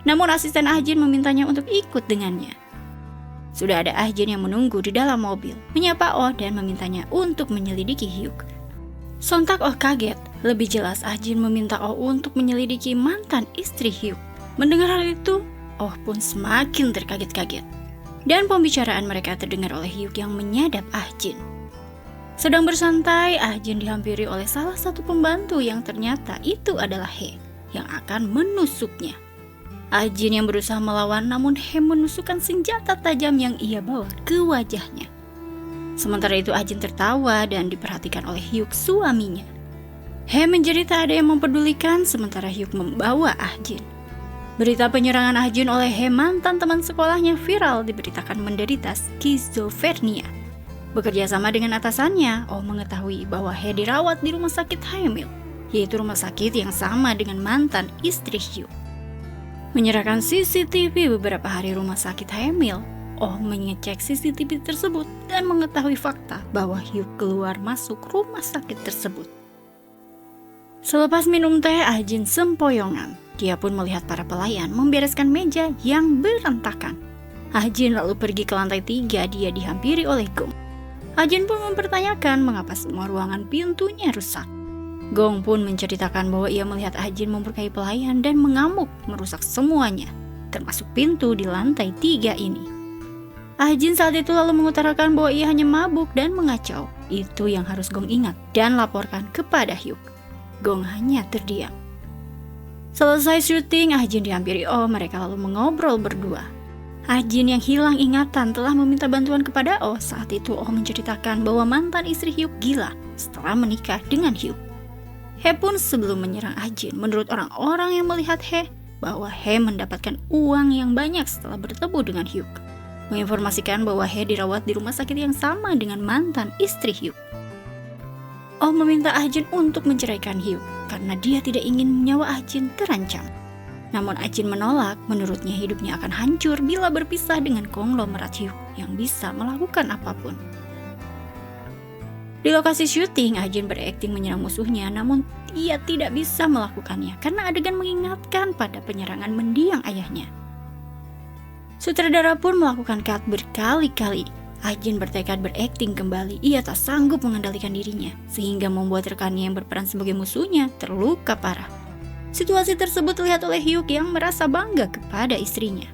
Namun asisten Ah-jin memintanya untuk ikut dengannya. Sudah ada Ah-jin yang menunggu di dalam mobil, menyapa Oh dan memintanya untuk menyelidiki Hyuk. Sontak Oh kaget, lebih jelas Ah-jin meminta Oh untuk menyelidiki mantan istri Hyuk. Mendengar hal itu, Oh pun semakin terkaget-kaget. Dan pembicaraan mereka terdengar oleh Hyuk yang menyadap Ah-jin. Sedang bersantai, Ah-jin dihampiri oleh salah satu pembantu yang ternyata itu adalah He yang akan menusuknya. Ah-jin yang berusaha melawan namun He menusukkan senjata tajam yang ia bawa ke wajahnya. Sementara itu Ah-jin tertawa dan diperhatikan oleh Hyuk suaminya. He menjadi tak ada yang mempedulikan sementara Hyuk membawa Ah-jin. Berita penyerangan Ah-jin oleh He mantan teman sekolahnya viral diberitakan menderita skizofrenia. Bekerja sama dengan atasannya, Oh mengetahui bahwa He dirawat di rumah sakit Haemil, yaitu rumah sakit yang sama dengan mantan istri Hyuk. Menyerahkan CCTV beberapa hari rumah sakit Haemil, Oh mengecek CCTV tersebut dan mengetahui fakta bahwa Hyuk keluar masuk rumah sakit tersebut. Selepas minum teh, Ah-jin sempoyongan. Dia pun melihat para pelayan membereskan meja yang berantakan. Ah-jin lalu pergi ke lantai 3, dia dihampiri oleh Gong. Ah-jin pun mempertanyakan mengapa semua ruangan pintunya rusak. Gong pun menceritakan bahwa ia melihat Ah-jin memberkahi pelayan dan mengamuk merusak semuanya, termasuk pintu di lantai 3 ini. Ah-jin saat itu lalu mengutarakan bahwa ia hanya mabuk dan mengacau. Itu yang harus Gong ingat dan laporkan kepada Hyuk. Gong hanya terdiam. Selesai syuting, Ah-jin dihampiri Oh, mereka lalu mengobrol berdua. Ah-jin yang hilang ingatan telah meminta bantuan kepada Oh. Saat itu Oh menceritakan bahwa mantan istri Hyuk gila setelah menikah dengan Hyuk. He pun sebelum menyerang Ah-jin, menurut orang-orang yang melihat He, bahwa He mendapatkan uang yang banyak setelah bertemu dengan Hyuk. Menginformasikan bahwa He dirawat di rumah sakit yang sama dengan mantan istri Hyuk. Oh meminta Ah-jin untuk menceraikan Hyuk karena dia tidak ingin nyawa Ah-jin terancam. Namun Ah-jin menolak, menurutnya hidupnya akan hancur bila berpisah dengan konglomerat Hyuk yang bisa melakukan apapun. Di lokasi syuting, Ah-jin berakting menyerang musuhnya, namun ia tidak bisa melakukannya karena adegan mengingatkan pada penyerangan mendiang ayahnya. Sutradara pun melakukan cut berkali-kali. Ah-jin bertekad berakting kembali, ia tak sanggup mengendalikan dirinya, sehingga membuat rekannya yang berperan sebagai musuhnya terluka parah. Situasi tersebut terlihat oleh Hyuk yang merasa bangga kepada istrinya.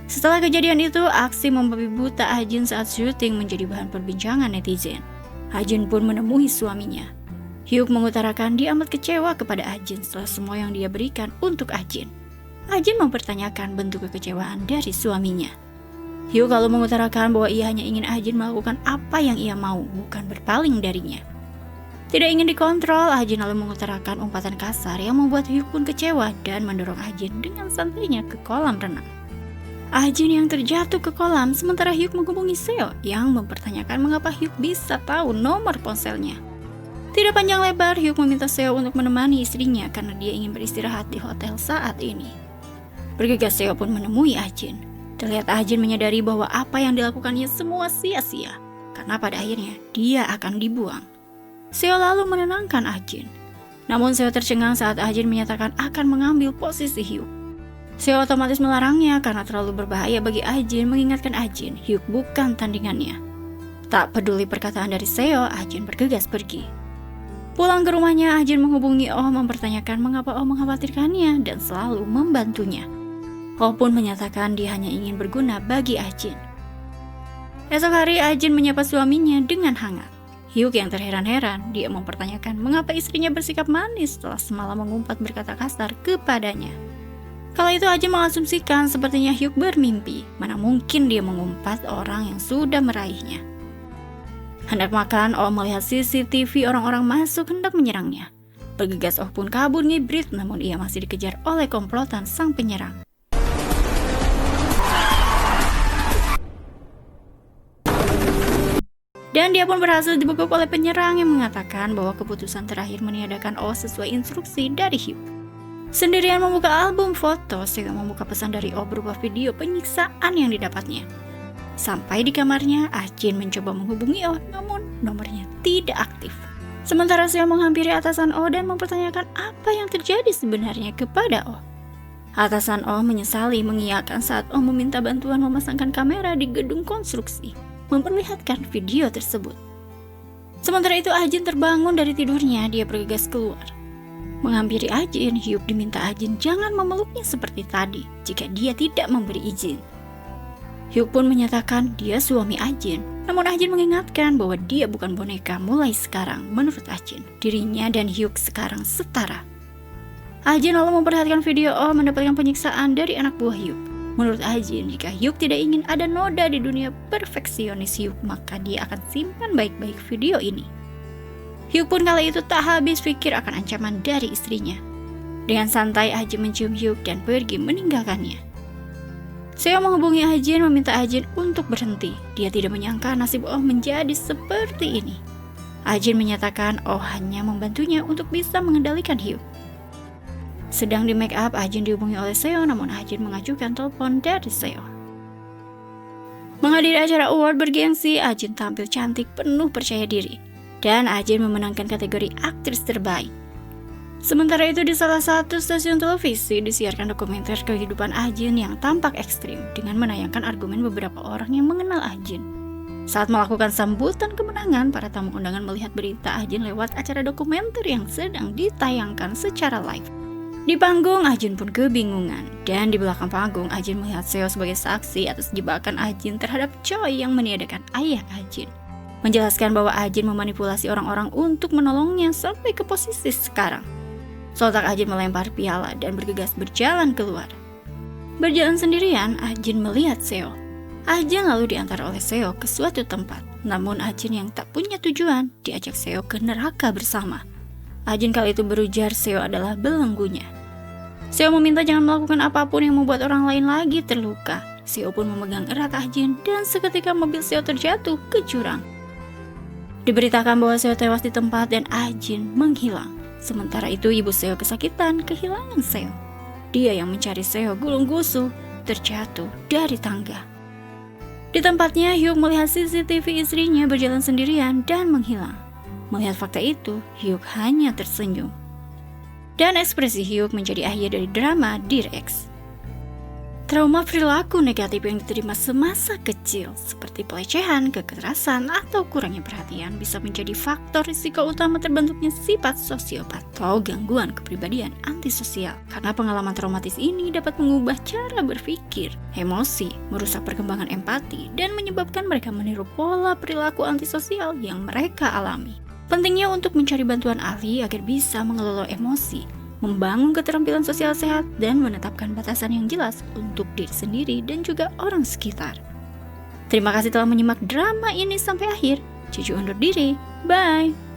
Setelah kejadian itu, aksi membabi buta Ah-jin saat syuting menjadi bahan perbincangan netizen. Ah-jin pun menemui suaminya. Hyuk mengutarakan dia amat kecewa kepada Ah-jin setelah semua yang dia berikan untuk Ah-jin. Ah-jin mempertanyakan bentuk kekecewaan dari suaminya. Hyuk lalu mengutarakan bahwa ia hanya ingin Ah-jin melakukan apa yang ia mau, bukan berpaling darinya. Tidak ingin dikontrol, Ah-jin lalu mengutarakan umpatan kasar yang membuat Hyuk pun kecewa dan mendorong Ah-jin dengan santainya ke kolam renang. Ah-jin yang terjatuh ke kolam sementara Hyuk menghubungi Seo yang mempertanyakan mengapa Hyuk bisa tahu nomor ponselnya. Tidak panjang lebar, Hyuk meminta Seo untuk menemani istrinya karena dia ingin beristirahat di hotel saat ini. Bergegas Seo pun menemui Ah-jin. Terlihat Ah-jin menyadari bahwa apa yang dilakukannya semua sia-sia karena pada akhirnya dia akan dibuang. Seo lalu menenangkan Ah-jin. Namun Seo tercengang saat Ah-jin menyatakan akan mengambil posisi Hyuk. Seo otomatis melarangnya karena terlalu berbahaya bagi Ah-jin, mengingatkan Ah-jin Hyuk bukan tandingannya. Tak peduli perkataan dari Seo, Ah-jin bergegas pergi. Pulang ke rumahnya, Ah-jin menghubungi Oh mempertanyakan mengapa Oh mengkhawatirkannya dan selalu membantunya. Oh pun menyatakan dia hanya ingin berguna bagi Ah-jin. Esok hari Ah-jin menyapa suaminya dengan hangat. Hyuk yang terheran-heran, dia mempertanyakan mengapa istrinya bersikap manis setelah semalam mengumpat berkata kasar kepadanya. Kala itu Ah-jin mengasumsikan sepertinya Hyuk bermimpi, mana mungkin dia mengumpat orang yang sudah meraihnya. Hendak makan, Oh melihat CCTV orang-orang masuk hendak menyerangnya. Bergegas Oh pun kabur ngibrit, namun ia masih dikejar oleh komplotan sang penyerang. Dan dia pun berhasil dibekuk oleh penyerang yang mengatakan bahwa keputusan terakhir meniadakan Oh sesuai instruksi dari Hyuk. Sendirian membuka album foto, Seo membuka pesan dari Oh berupa video penyiksaan yang didapatnya. Sampai di kamarnya, Ah-jin mencoba menghubungi Oh, namun nomornya tidak aktif. Sementara Seo menghampiri atasan Oh dan mempertanyakan apa yang terjadi sebenarnya kepada Oh. Atasan Oh menyesali mengiyakan saat Oh meminta bantuan memasangkan kamera di gedung konstruksi, memperlihatkan video tersebut. Sementara itu Ah-jin terbangun dari tidurnya, dia bergegas keluar. Menghampiri Ah-jin, Hyuk diminta Ah-jin jangan memeluknya seperti tadi jika dia tidak memberi izin. Hyuk pun menyatakan dia suami Ah-jin, namun Ah-jin mengingatkan bahwa dia bukan boneka mulai sekarang. Menurut Ah-jin, dirinya dan Hyuk sekarang setara. Ah-jin lalu memperlihatkan video Oh mendapatkan penyiksaan dari anak buah Hyuk. Menurut Ah-jin, jika Hyuk tidak ingin ada noda di dunia perfeksionis Hyuk, maka dia akan simpan baik-baik video ini. Hyuk pun kala itu tak habis pikir akan ancaman dari istrinya. Dengan santai Ah-jin mencium Hyuk dan pergi meninggalkannya. Seo menghubungi Ah-jin meminta Ah-jin untuk berhenti. Dia tidak menyangka nasib Oh menjadi seperti ini. Ah-jin menyatakan Oh hanya membantunya untuk bisa mengendalikan Hyuk. Sedang di make up, Ah-jin dihubungi oleh Seo, namun Ah-jin mengajukan telepon dari Seo. Menghadiri acara award bergengsi, Ah-jin tampil cantik penuh percaya diri. Dan Ah-jin memenangkan kategori aktris terbaik. Sementara itu di salah satu stasiun televisi disiarkan dokumenter kehidupan Ah-jin yang tampak ekstrim dengan menayangkan argumen beberapa orang yang mengenal Ah-jin. Saat melakukan sambutan kemenangan, para tamu undangan melihat berita Ah-jin lewat acara dokumenter yang sedang ditayangkan secara live. Di panggung, Ah-jin pun kebingungan, dan di belakang panggung, Ah-jin melihat Seo sebagai saksi atas jebakan Ah-jin terhadap Choi yang meniadakan ayah Ah-jin. Menjelaskan bahwa Ah-jin memanipulasi orang-orang untuk menolongnya sampai ke posisi sekarang. Sontak Ah-jin melempar piala dan bergegas berjalan keluar. Berjalan sendirian, Ah-jin melihat Seo. Ah-jin lalu diantar oleh Seo ke suatu tempat. Namun Ah-jin yang tak punya tujuan diajak Seo ke neraka bersama. Ah-jin kali itu berujar Seo adalah belenggunya. Seo meminta jangan melakukan apapun yang membuat orang lain lagi terluka. Seo pun memegang erat Ah-jin dan seketika mobil Seo terjatuh ke jurang. Diberitakan bahwa Seo tewas di tempat dan Ah-jin menghilang. Sementara itu ibu Seo kesakitan kehilangan Seo. Dia yang mencari Seo gulung-gusuh terjatuh dari tangga. Di tempatnya Hyuk melihat CCTV istrinya berjalan sendirian dan menghilang. Melihat fakta itu, Hyuk hanya tersenyum. Dan ekspresi Hyuk menjadi akhir dari drama Dear Ex. Trauma perilaku negatif yang diterima semasa kecil, seperti pelecehan, kekerasan, atau kurangnya perhatian bisa menjadi faktor risiko utama terbentuknya sifat sosiopat atau gangguan kepribadian antisosial. Karena pengalaman traumatis ini dapat mengubah cara berpikir, emosi, merusak perkembangan empati, dan menyebabkan mereka meniru pola perilaku antisosial yang mereka alami. Pentingnya untuk mencari bantuan ahli agar bisa mengelola emosi, membangun keterampilan sosial sehat, dan menetapkan batasan yang jelas untuk diri sendiri dan juga orang sekitar. Terima kasih telah menyimak drama ini sampai akhir. Cucu undur diri. Bye!